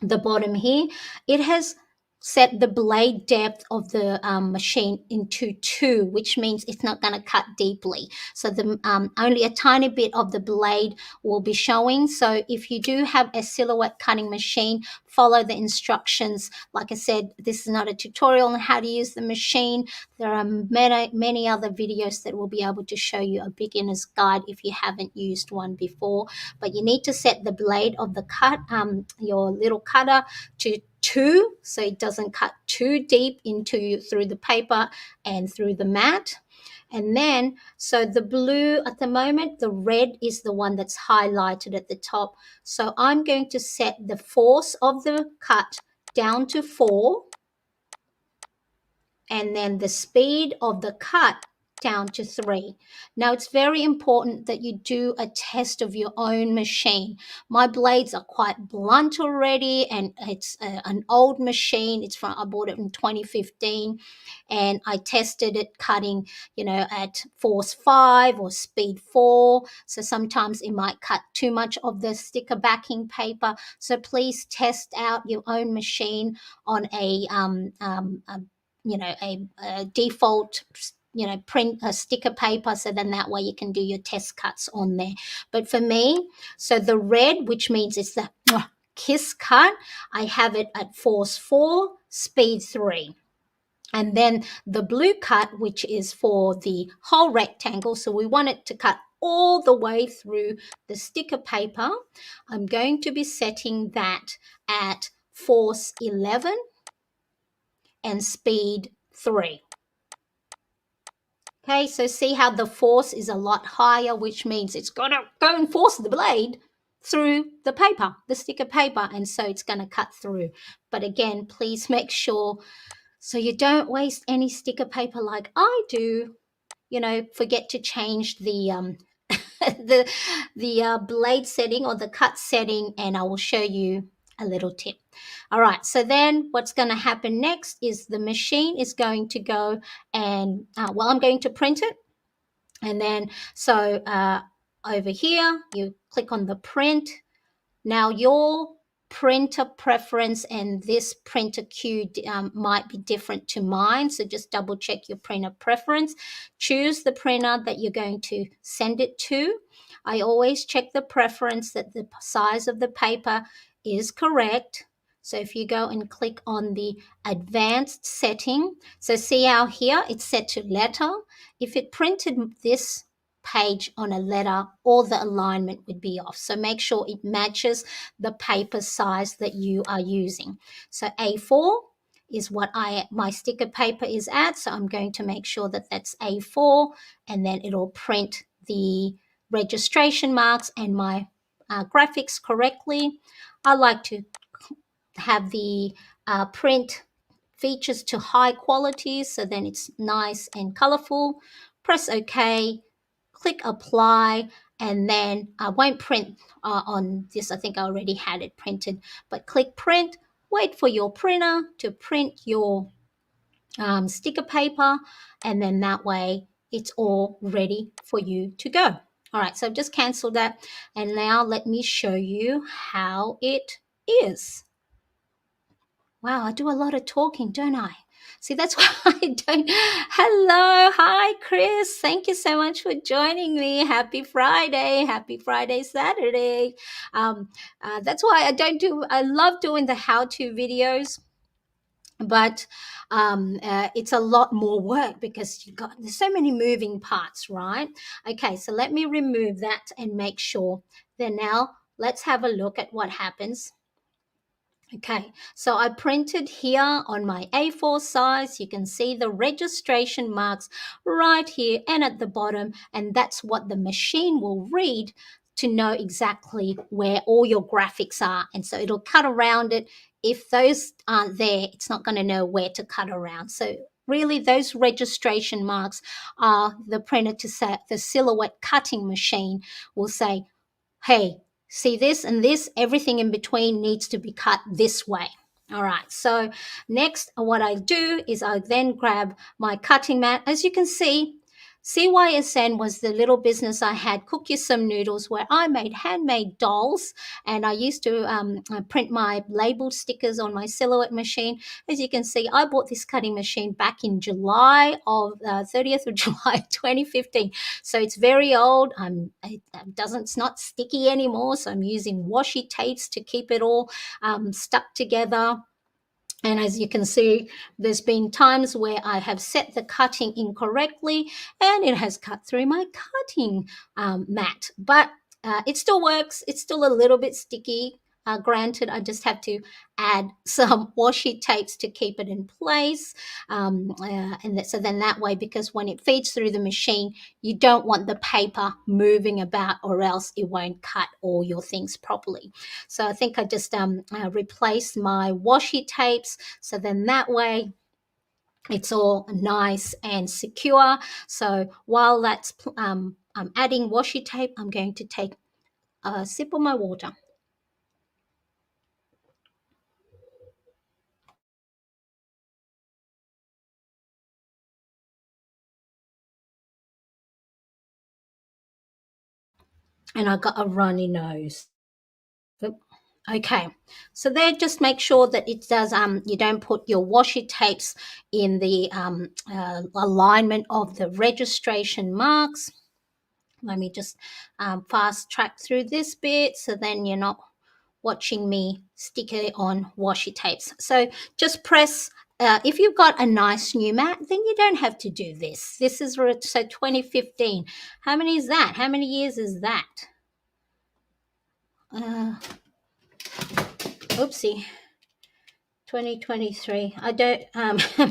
the bottom here. It has set the blade depth of the machine into 2, which means it's not going to cut deeply. So the only a tiny bit of the blade will be showing. So if you do have a silhouette cutting machine, follow the instructions. Like I said, this is not a tutorial on how to use the machine. There are many other videos that will be able to show you a beginner's guide if you haven't used one before. But you need to set the blade of the cut, your little cutter, to 2, so it doesn't cut too deep through the paper and through the mat. And then, so the blue at the moment, the red is the one that's highlighted at the top. So I'm going to set the force of the cut down to 4, and then the speed of the cut down to 3. Now, it's very important that you do a test of your own machine. My blades are quite blunt already, and it's an old machine. I bought it in 2015, and I tested it cutting, at force 5 or speed 4. So sometimes it might cut too much of the sticker backing paper. So please test out your own machine on a default print a sticker paper, so then that way you can do your test cuts on there. But for me, so the red, which means it's the kiss cut, I have it at force 4, speed 3. And then the blue cut, which is for the whole rectangle, so we want it to cut all the way through the sticker paper. I'm going to be setting that at force 11 and speed 3. Okay, so see how the force is a lot higher, which means it's going to go and force the blade through the paper, the sticker paper, and so it's going to cut through. But again, please make sure so you don't waste any sticker paper like I do. You know, forget to change the the blade setting or the cut setting, and I will show you a little tip. All right, so then what's going to happen next is the machine is going to go and well, I'm going to print it, and then so over here you click on the print. Now your printer preference and this printer queue might be different to mine, so just double check your printer preference. Choose the printer that you're going to send it to. I always check the preference that the size of the paper is correct. So if you go and click on the advanced setting, so see how here it's set to letter. If it printed this page on a letter, all the alignment would be off. So make sure it matches the paper size that you are using. So A4 is what my sticker paper is at. So I'm going to make sure that that's A4, and then it'll print the registration marks and my graphics correctly. I like to have the print features to high quality, so then it's nice and colorful. Press OK, click apply, and then I won't print on this. I think I already had it printed, but click print. Wait for your printer to print your sticker paper, and then that way it's all ready for you to go. All right, so I've just canceled that, and now let me show you how it is. Wow, I do a lot of talking, don't I? See, that's why I don't. Hello, hi, Chris. Thank you so much for joining me. Happy Friday. Happy Friday, Saturday. That's why I don't do, I love doing the how to videos, but it's a lot more work because there's so many moving parts, right? Okay, so let me remove that and make sure. Then now let's have a look at what happens. Okay, so I printed here on my A4 size. You can see the registration marks right here and at the bottom, and that's what the machine will read to know exactly where all your graphics are. And so it'll cut around it. If those aren't there, it's not going to know where to cut around. So really, those registration marks are the printer to say, the silhouette cutting machine will say, hey, see this and this, everything in between needs to be cut this way. All right, so next what I do is I then grab my cutting mat. As you can see, CYSN was the little business I had, Cook You Some Noodles, where I made handmade dolls, and I used to print my labeled stickers on my silhouette machine. As you can see, I bought this cutting machine back in July of 30th of July 2015. So it's very old. It's not sticky anymore, so I'm using washi tapes to keep it all stuck together. And as you can see, there's been times where I have set the cutting incorrectly and it has cut through my cutting mat. But it still works. It's still a little bit sticky. Granted, I just have to add some washi tapes to keep it in place. So then that way, because when it feeds through the machine, you don't want the paper moving about or else it won't cut all your things properly. So I think I just replaced my washi tapes. So then that way, it's all nice and secure. So while that's I'm adding washi tape, I'm going to take a sip of my water. And I got a runny nose. Okay, so there, just make sure that it does. You don't put your washi tapes in the alignment of the registration marks. Let me just fast track through this bit, so then you're not watching me stick it on washi tapes. So just press if you've got a nice new mat, then you don't have to do this. This is so 2015. How many is that? How many years is that? Oopsie. 2023. I don't,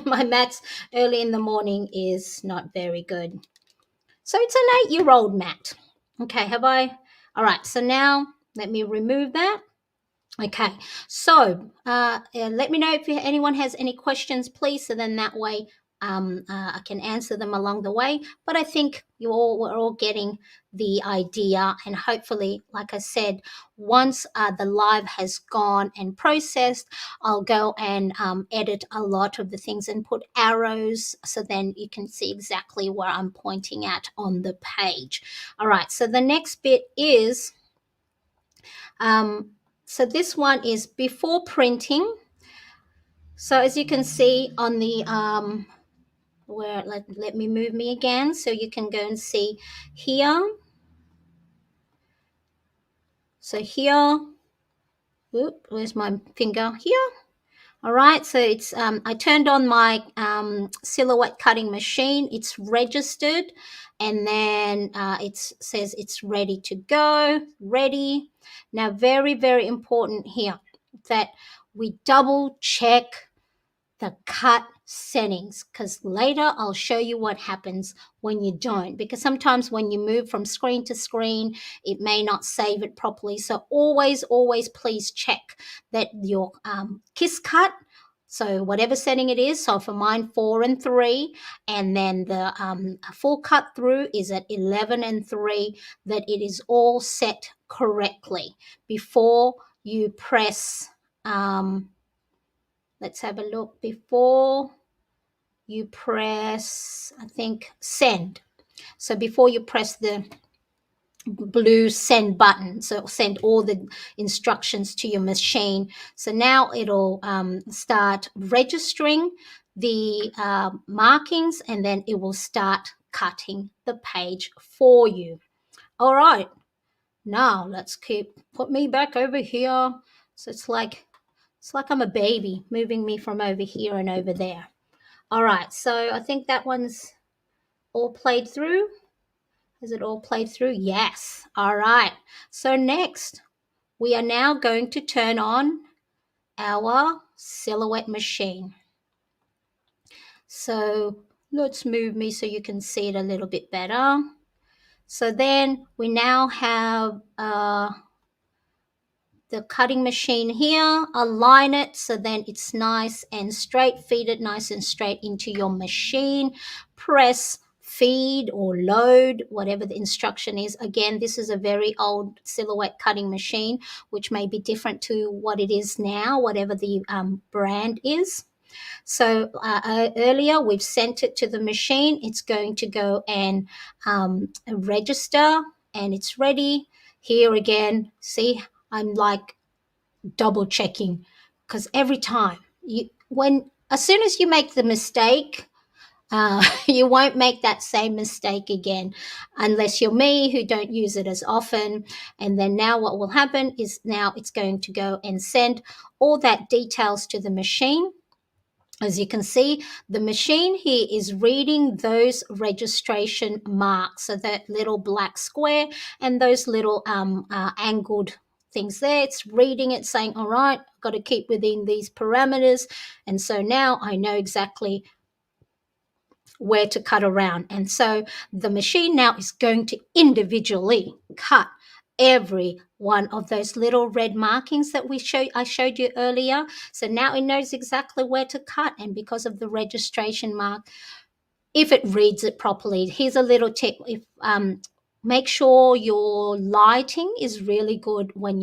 my maths early in the morning is not very good. So it's an 8-year-old mat. Okay, all right, so now let me remove that. Okay, so let me know if anyone has any questions, please, so then that way I can answer them along the way. But I think we're all getting the idea, and hopefully, like I said, once the live has gone and processed, I'll go and edit a lot of the things and put arrows so then you can see exactly where I'm pointing at on the page. All right, so the next bit is so this one is before printing. So as you can see on the where let me move me again so you can go and see here. So here, where's my finger? Here. All right, so it's I turned on my silhouette cutting machine. It's registered, and then it says it's ready to go. Ready. Now, very, very important here that we double check the cut settings, because later I'll show you what happens when you don't, because sometimes when you move from screen to screen it may not save it properly. So always please check that your kiss cut, so whatever setting it is, so for mine 4 and 3, and then the full cut through is at 11 and 3, that it is all set correctly before you press let's have a look, before you press, I think, send. So before you press the blue send button, so it'll send all the instructions to your machine. So now it'll start registering the markings, and then it will start cutting the page for you. All right, now let's put me back over here. So it's like I'm a baby, moving me from over here and over there. All right, so I think that one's all played through. Is it all played through? Yes. All right. So next, we are now going to turn on our silhouette machine. So let's move me so you can see it a little bit better. So then we now have the cutting machine here. Align it so then it's nice and straight. Feed it nice and straight into your machine. Press feed or load, whatever the instruction is. Again, this is a very old silhouette cutting machine, which may be different to what it is now, whatever the brand is. So earlier we've sent it to the machine. It's going to go and register, and it's ready. Here again, see, I'm like double checking, because every time as soon as you make the mistake, you won't make that same mistake again, unless you're me, who don't use it as often. And then now what will happen is now it's going to go and send all that details to the machine. As you can see, the machine here is reading those registration marks, so that little black square and those little angled things there. It's reading it, saying, all right, I've got to keep within these parameters. And so now I know exactly where to cut around. And so the machine now is going to individually cut every one of those little red markings that I showed you earlier. So now it knows exactly where to cut, and because of the registration mark, if it reads it properly. Here's a little tip: if make sure your lighting is really good when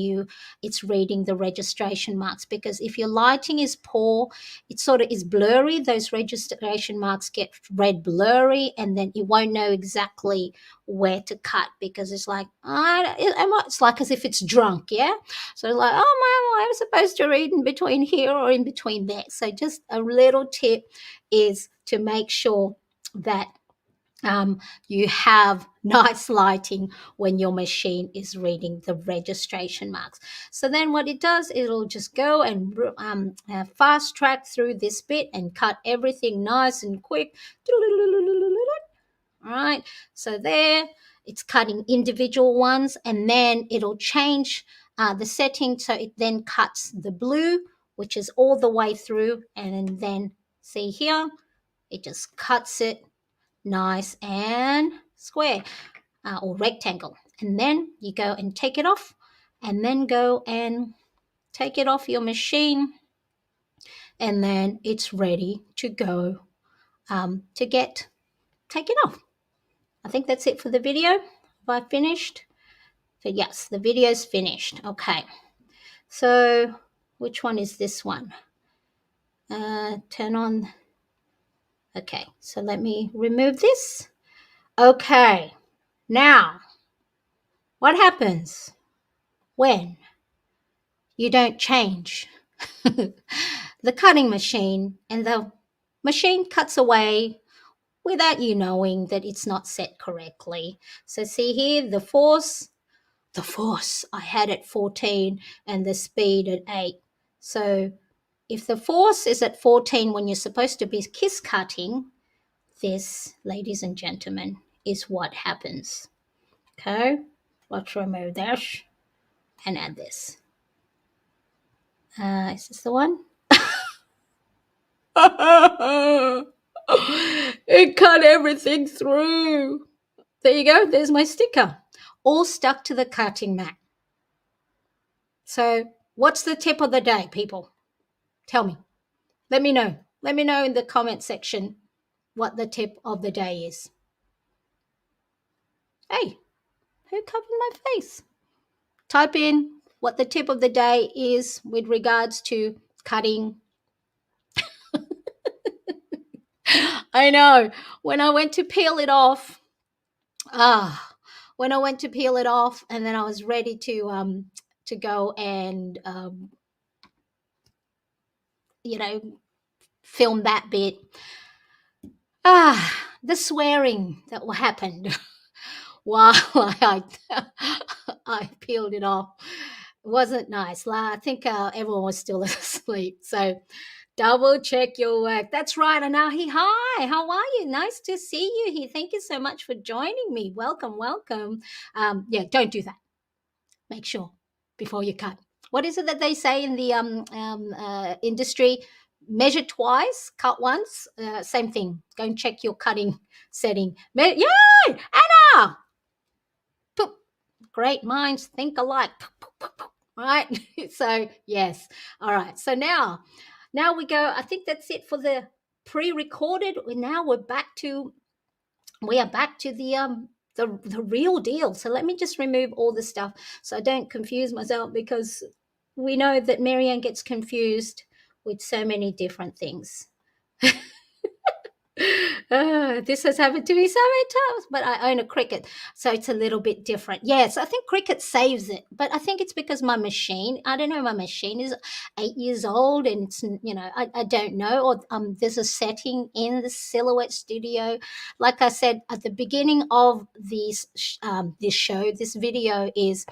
it's reading the registration marks, because if your lighting is poor, it sort of is blurry. Those registration marks get red blurry, and then you won't know exactly where to cut, because it's like it's like as if it's drunk. Yeah, so like, oh my, I'm supposed to read in between here or in between there. So just a little tip is to make sure that you have nice lighting when your machine is reading the registration marks. So then what it does, it'll just go and fast track through this bit and cut everything nice and quick. All right, so there it's cutting individual ones, and then it'll change the setting so it then cuts the blue, which is all the way through, and then see here, it just cuts it nice and square or rectangle. And then you go and take it off, and then go and take it off your machine, and then it's ready to go to get taken off. I think that's it for the video. Have I finished? So yes, the video's finished. Okay. So which one is this one? Turn on. Okay, so let me remove this. Okay. Now, what happens when you don't change the cutting machine and the machine cuts away without you knowing that it's not set correctly? So see here, the force I had at 14 and the speed at 8. So if the force is at 14 when you're supposed to be kiss cutting, this, ladies and gentlemen, is what happens. Okay, let's remove this and add this. Is this the one? It cut everything through. There you go. There's my sticker. All stuck to the cutting mat. So what's the tip of the day, people? Tell me. Let me know. Let me know in the comment section what the tip of the day is. Hey, who covered my face? Type in what the tip of the day is with regards to cutting. I know. When I went to peel it off, and then I was ready to go and film that bit. The swearing that happened while I peeled it off wasn't nice. I think everyone was still asleep. So double check your work. That's right, Anahi. Hi, how are you? Nice to see you here. Thank you so much for joining me. Welcome. Yeah, don't do that. Make sure before you cut. What is it that they say in the industry? Measure twice, cut once. Same thing. Go and check your cutting setting. Yay, Anna! Poop. Great minds think alike. Right? So yes. All right. So now we go. I think that's it for the pre-recorded. Now we are back to the real deal. So let me just remove all the stuff so I don't confuse myself, because we know that Marianne gets confused with so many different things. This has happened to me so many times, but I own a Cricut, so it's a little bit different. Yes, I think Cricut saves it, but I think it's because my machine, I don't know, my machine is 8 years old, and it's, I don't know, or there's a setting in the Silhouette Studio. Like I said at the beginning of this video is,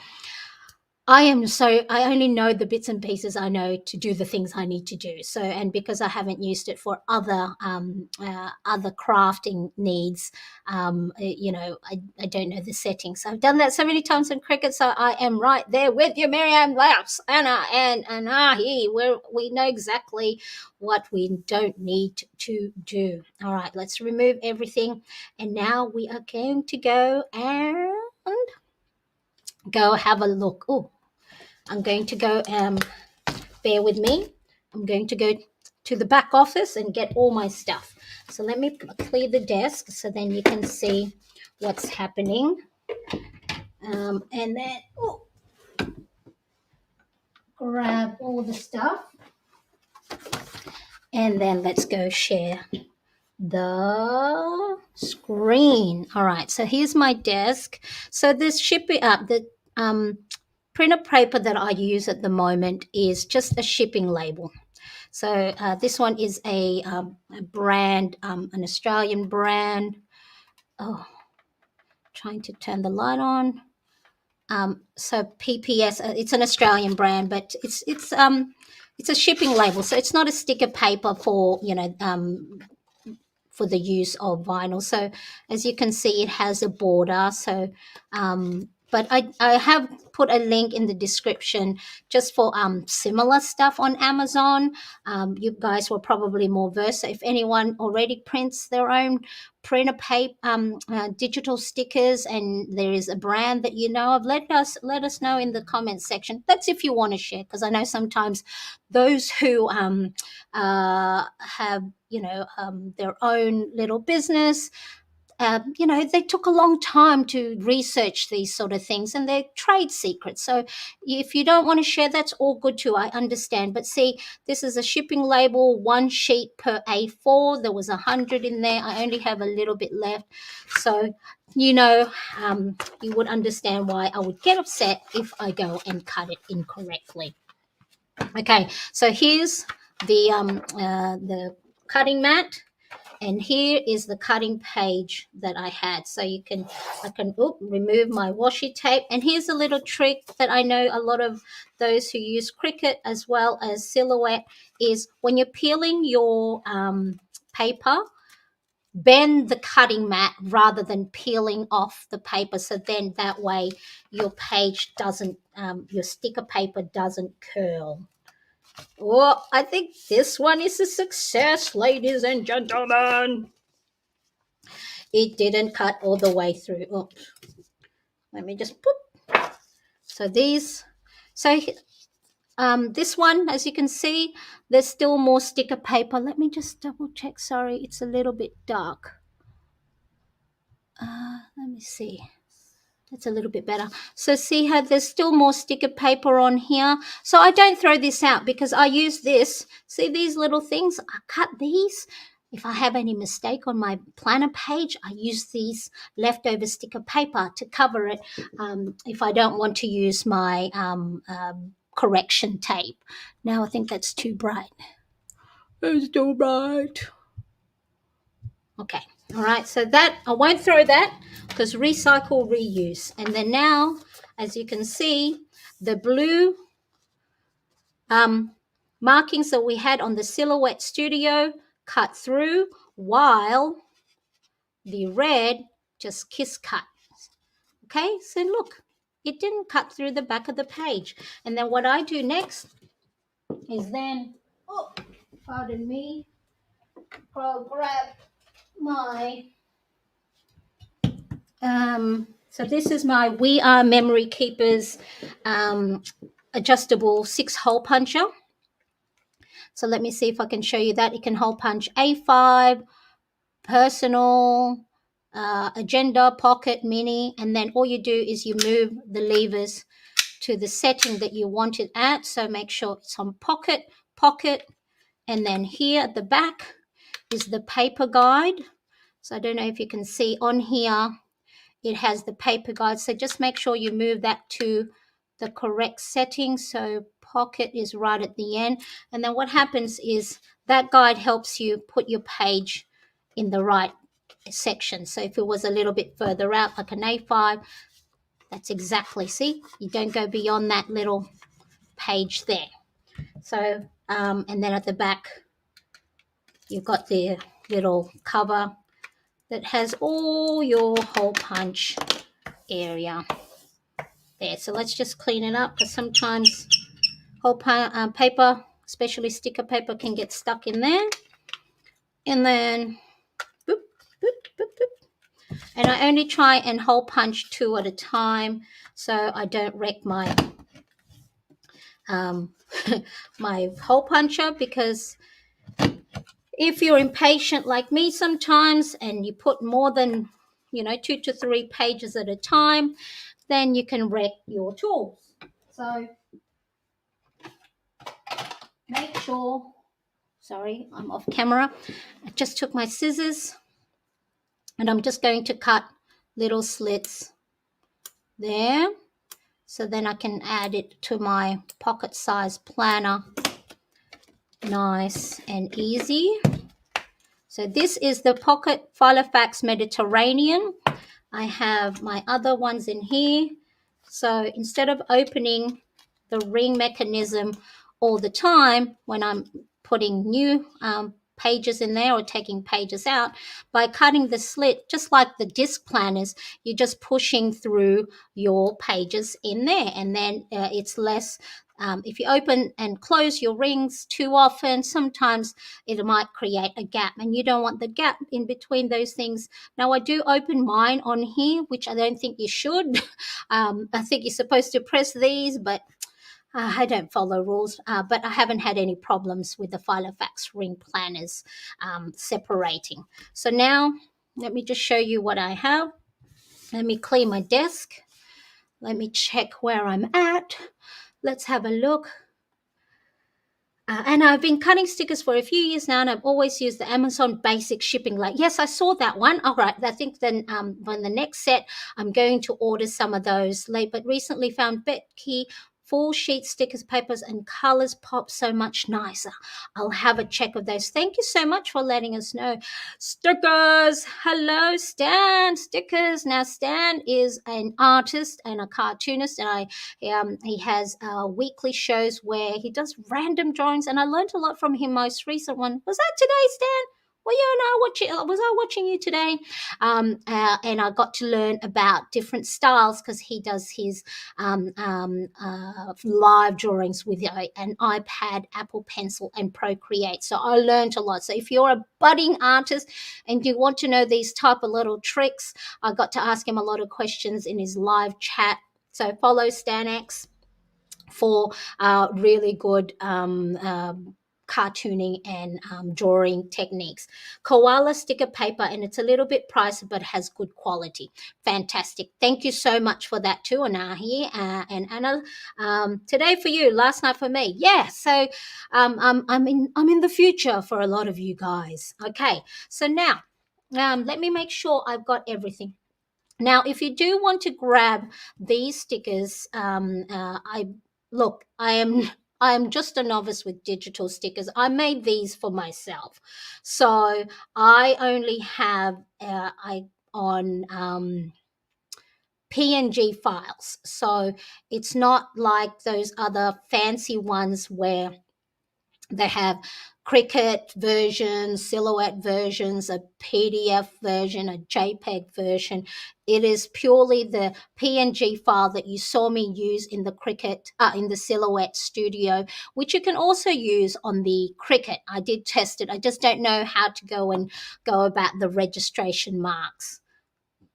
I only know the bits and pieces I know to do the things I need to do. So, and because I haven't used it for other crafting needs, I don't know the settings. I've done that so many times in Cricut, so I am right there with you, Miriam, Laos, Anna, and Anahi. We know exactly what we don't need to do. All right, let's remove everything, and now we are going to go and go have a look. Oh, I'm going to go, bear with me. I'm going to go to the back office and get all my stuff. So let me clear the desk so then you can see what's happening. And then grab all the stuff. And then let's go share the screen. All right, so here's my desk. So this the printer paper that I use at the moment is just a shipping label. So this one is a brand, an Australian brand. Oh, trying to turn the light on. So PPS, it's an Australian brand, but it's a shipping label, so it's not a sticker paper for for the use of vinyl. So as you can see, it has a border. So, but I have put a link in the description just for similar stuff on Amazon. You guys were probably more versed. So if anyone already prints their own printer paper, digital stickers, and there is a brand that you know of, let us know in the comments section. That's if you want to share, because I know sometimes those who have their own little business, they took a long time to research these sort of things, and they're trade secrets. So if you don't want to share, that's all good too. I understand. But see, this is a shipping label, one sheet per A4. There was 100 in there. I only have a little bit left. So, you would understand why I would get upset if I go and cut it incorrectly. Okay, so here's the cutting mat, and here is the cutting page that I had. So I can remove my washi tape. And here's a little trick that I know a lot of those who use Cricut as well as Silhouette is when you're peeling your paper, bend the cutting mat rather than peeling off the paper. So then that way your page doesn't, your sticker paper doesn't curl. Oh, I think this one is a success, ladies and gentlemen. It didn't cut all the way through. Oh, let me just put. So this one, as you can see, there's still more sticker paper. Let me just double check. Sorry, it's a little bit dark. Let me see. That's a little bit better. So see how there's still more sticker paper on here. So I don't throw this out because I use this. See these little things? I cut these. If I have any mistake on my planner page, I use these leftover sticker paper to cover it if I don't want to use my correction tape. Now I think that's too bright. It's too bright. Okay. All right. So that I won't throw that because recycle, reuse. And then now, as you can see, the blue markings that we had on the Silhouette Studio cut through, while the red just kiss cut. Okay. So look, it didn't cut through the back of the page. And then what I do next is then, oh, pardon me, I'll grab my so this is my We Are Memory Keepers adjustable 6-hole puncher. So let me see if I can show you that. It can hole punch A5, personal, agenda, pocket, mini, and then all you do is you move the levers to the setting that you want it at. So make sure it's on pocket, and then here at the back is the paper guide. So I don't know if you can see on here, it has the paper guide. So just make sure you move that to the correct setting. So pocket is right at the end. And then what happens is that guide helps you put your page in the right section. So if it was a little bit further out, like an A5, that's exactly, see, you don't go beyond that little page there. So, and then at the back, you've got the little cover that has all your hole punch area there. So let's just clean it up because sometimes whole paper, especially sticker paper, can get stuck in there. And then boop, boop, boop, boop. And I only try and hole punch 2 at a time so I don't wreck my my hole puncher, because if you're impatient like me sometimes and you put more than 2 to 3 pages at a time, then you can wreck your tools. So make sure, sorry, I'm off camera. I just took my scissors and I'm just going to cut little slits there. So then I can add it to my pocket size planner. Nice and easy. So this is the Pocket Filofax Mediterranean. I have my other ones in here. So instead of opening the ring mechanism all the time when I'm putting new pages in there or taking pages out, by cutting the slit, just like the disc planners, you're just pushing through your pages in there, and then it's less. If you open and close your rings too often, sometimes it might create a gap, and you don't want the gap in between those things. Now, I do open mine on here, which I don't think you should. I think you're supposed to press these, but I don't follow rules, but I haven't had any problems with the Filofax ring planners separating. So now let me just show you what I have. Let me clear my desk. Let me check where I'm at. Let's have a look. And I've been cutting stickers for a few years now, and I've always used the Amazon basic shipping. Like, yes, I saw that one. All right, I think then when the next set, I'm going to order some of those late. But recently found Becky full sheet stickers, papers, and colors pop so much nicer. I'll have a check of those. Thank you so much for letting us know. Stickers. Hello, Stan. Stickers. Now, Stan is an artist and a cartoonist, and he has weekly shows where he does random drawings, and I learned a lot from him. Most recent one was that today, Stan. Well, was I watching you today? And I got to learn about different styles because he does his live drawings with an iPad, Apple Pencil, and Procreate. So I learned a lot. So if you're a budding artist and you want to know these type of little tricks, I got to ask him a lot of questions in his live chat. So follow StanX for really good cartooning and drawing techniques. Koala sticker paper, and it's a little bit pricey, but has good quality. Fantastic. Thank you so much for that too, Anahi and Anna. Today for you, last night for me. Yeah, so I'm in the future for a lot of you guys. Okay, so now let me make sure I've got everything. Now, if you do want to grab these stickers, I am just a novice with digital stickers. I made these for myself, so I only have I on PNG files. So it's not like those other fancy ones where they have Cricut versions, Silhouette versions, a PDF version, a JPEG version. It is purely the PNG file that you saw me use in the in the Silhouette Studio, which you can also use on the Cricut. I did test it. I just don't know how to go about the registration marks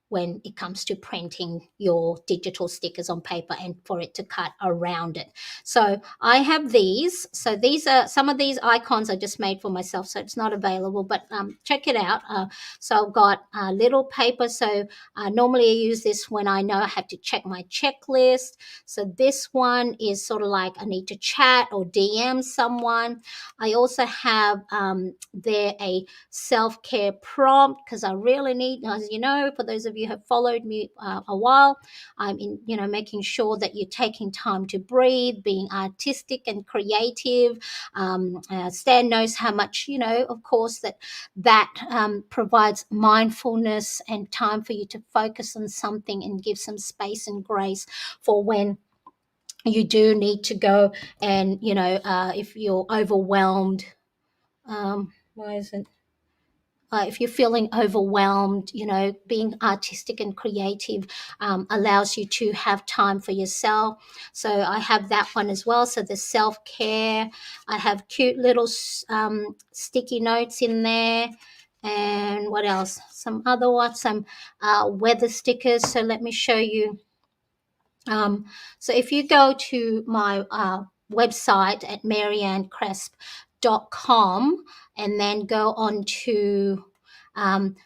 when it comes to printing your digital stickers on paper and for it to cut around it. So I have these. So these are some of these icons I just made for myself, so it's not available, but check it out. So I've got a little paper. So normally I use this when I know I have to check my checklist. So this one is sort of like I need to chat or DM someone. I also have there a self-care prompt because I really need, as you know, for those of you who have followed me a while, I'm in, making sure that you're taking time to breathe, being artistic and creative. Stan knows how much, of course, that provides mindfulness and time for you to focus on something and give some space and grace for when you do need to go and, if you're overwhelmed, why is it? If you're feeling overwhelmed, being artistic and creative allows you to have time for yourself. So I have that one as well. So the self-care, I have cute little sticky notes in there. And what else? Some other ones, some weather stickers. So let me show you. So if you go to my website at mariannecresp.com and then go on to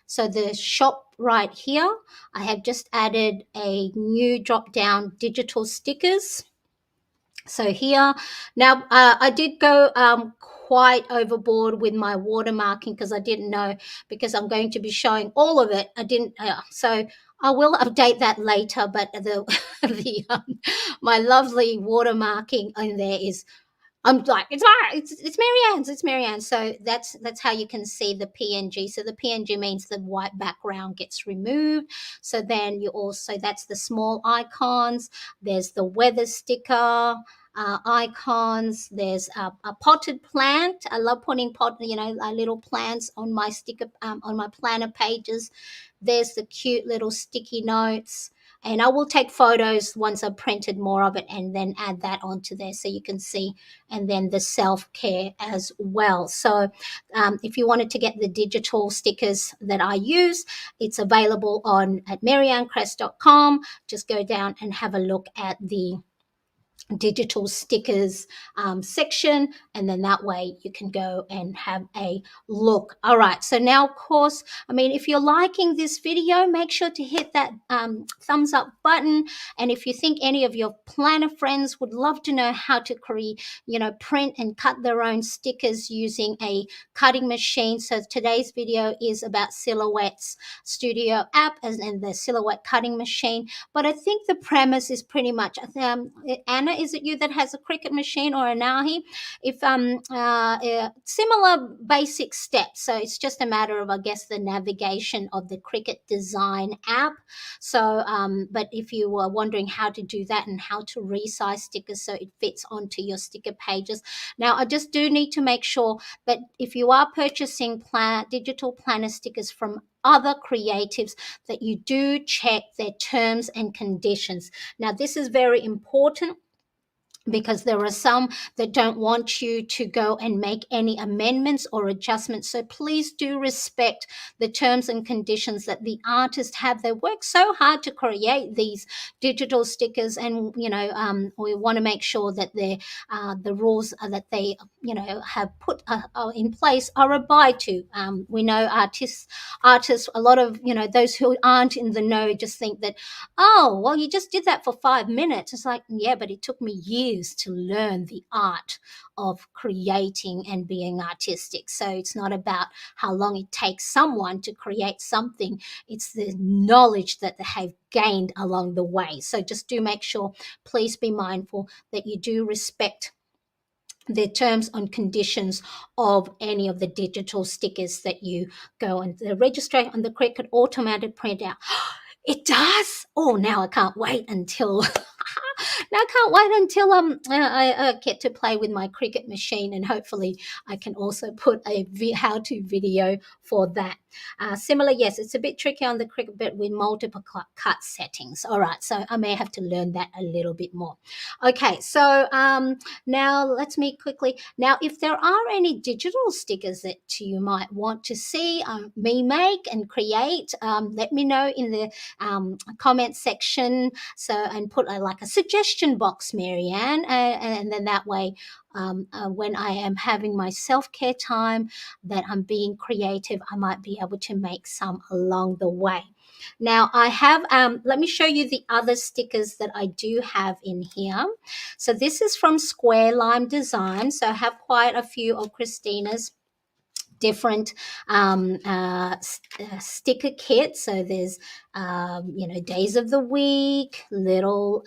so the shop right here, I have just added a new drop down digital stickers. So here now I did go quite overboard with my watermarking because I didn't know, because I'm going to be showing all of it. I didn't so I will update that later, but the my lovely watermarking in there is I'm like, it's Marianne's, it's Marianne. So that's how you can see the PNG. So the PNG means the white background gets removed. So then you also, that's the small icons. There's the weather sticker. Icons. There's a potted plant. I love putting little plants on my sticker, on my planner pages. There's the cute little sticky notes, and I will take photos once I've printed more of it and then add that onto there so you can see, and then the self-care as well. So if you wanted to get the digital stickers that I use, it's available on at mariannecrest.com. Just go down and have a look at the digital stickers section, and then that way you can go and have a look. All right, so now of course, I mean, if you're liking this video, make sure to hit that thumbs up button. And if you think any of your planner friends would love to know how to create, print and cut their own stickers using a cutting machine, so today's video is about Silhouette's Studio app and the Silhouette cutting machine. But I think the premise is pretty much, Anna, is it you that has a Cricut machine, or Anahi? If similar basic steps. So it's just a matter of, I guess, the navigation of the Cricut Design app. So, but if you were wondering how to do that and how to resize stickers so it fits onto your sticker pages. Now, I just do need to make sure that if you are purchasing digital planner stickers from other creatives, that you do check their terms and conditions. Now, this is very important because there are some that don't want you to go and make any amendments or adjustments. So please do respect the terms and conditions that the artists have. They work so hard to create these digital stickers, and we want to make sure that the rules that they have put in place are abide to. We know artists, a lot of those who aren't in the know just think that, oh, well, you just did that for 5 minutes. It's like, yeah, but it took me years to learn the art of creating and being artistic. So it's not about how long it takes someone to create something. It's the knowledge that they have gained along the way. So just do make sure, please be mindful that you do respect the terms and conditions of any of the digital stickers that you go and register on the Cricut automated printout. It does. Oh, now I can't wait until I get to play with my Cricut machine, and hopefully I can also put a how-to video for that. Similar, yes, it's a bit tricky on the Cricut, but with multiple cut settings. All right, so I may have to learn that a little bit more. Okay, so now let's meet quickly. Now, if there are any digital stickers that you might want to see me make and create, let me know in the comment section. So, and put like a suggestion box, Marianne, and then that way, when I am having my self-care time, that I'm being creative, I might be able to make some along the way. Now I have, let me show you the other stickers that I do have in here. So this is from Square Lime Design. So I have quite a few of Christina's different sticker kits. So there's days of the week, little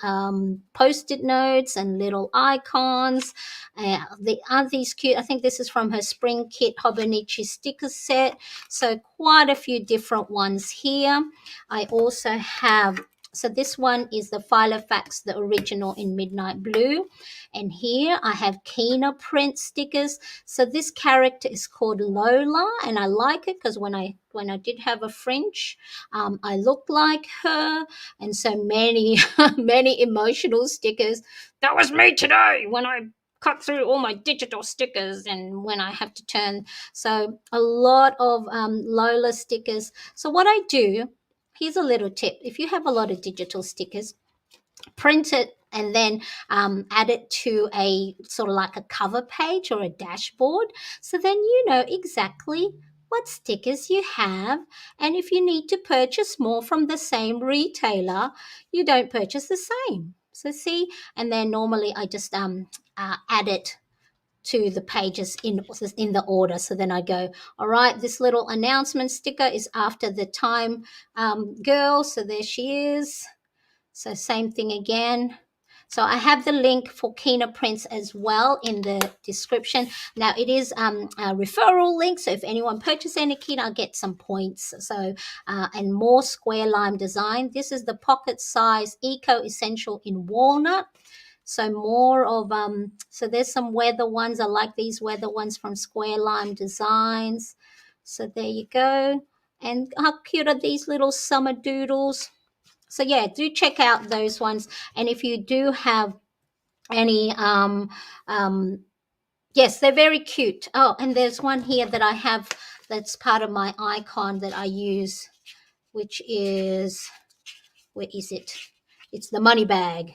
post-it notes and little icons. Aren't these cute? I think this is from her spring kit Hobonichi sticker set. So quite a few different ones here. I also have, so this one is the Filofax, the original in Midnight Blue. And here I have Kina print stickers. So this character is called Lola, and I like it because when I did have a fringe, I looked like her. And so many, many emotional stickers. That was me today when I cut through all my digital stickers and when I have to turn. So a lot of Lola stickers. So what I do, here's a little tip. If you have a lot of digital stickers, print it and then add it to a sort of like a cover page or a dashboard. So then you know exactly what stickers you have. And if you need to purchase more from the same retailer, you don't purchase the same. So see, and then normally I just add it to the pages in the order. So then I go, all right, this little announcement sticker is after the time girl. So there she is. So same thing again. So I have the link for Kina Prints as well in the description. Now it is a referral link, so if anyone purchases any kit, I'll get some points. So and more square lime design. This is the pocket size Eco Essential in walnut. So more of so there's some weather ones. I like these weather ones from Square Lime Designs. So there you go. And how cute are these little summer doodles? So yeah, do check out those ones. And if you do have any yes, they're very cute. Oh, and there's one here that I have that's part of my icon that I use, which is, where is it? It's the money bag.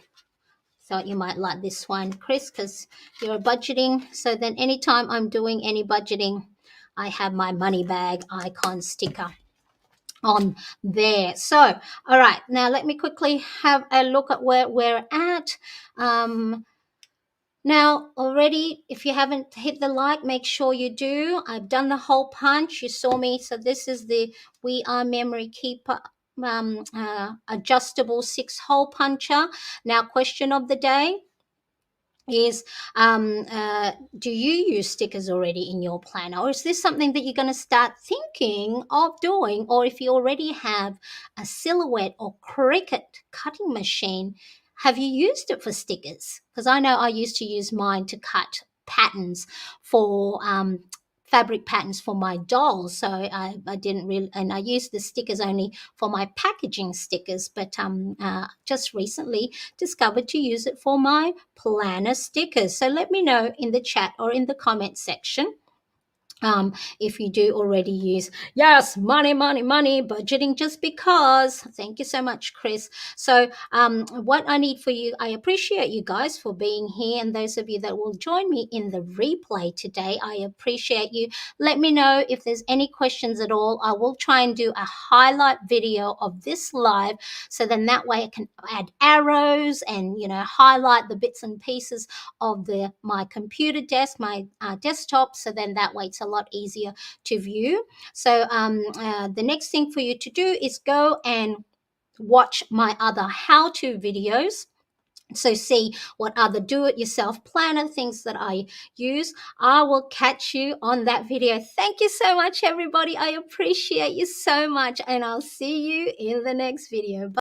Thought you might like this one, Chris, because you're budgeting. So then anytime I'm doing any budgeting, I have my money bag icon sticker on there. So, all right, now let me quickly have a look at where we're at. Now, already, if you haven't hit the like, make sure you do. I've done the hole punch. You saw me. So this is the We Are Memory Keeper adjustable 6-hole puncher. Now, question of the day is do you use stickers already in your planner, or is this something that you're going to start thinking of doing? Or if you already have a Silhouette or Cricut cutting machine, have you used it for stickers? Because I know I used to use mine to cut patterns for fabric patterns for my dolls. So I didn't really, and I used the stickers only for my packaging stickers, but just recently discovered to use it for my planner stickers. So let me know in the chat or in the comment section if you do already use. Yes, money, money, money, budgeting just because. Thank you so much, Chris. So what I need for you, I appreciate you guys for being here, and those of you that will join me in the replay today, I appreciate you. Let me know if there's any questions at all. I will try and do a highlight video of this live, so then that way I can add arrows and highlight the bits and pieces of my computer desk, my desktop, so then that way it's a lot easier to view. So the next thing for you to do is go and watch my other how-to videos. So see what other do-it-yourself planner things that I use. I will catch you on that video. Thank you so much, everybody. I appreciate you so much, and I'll see you in the next video. Bye.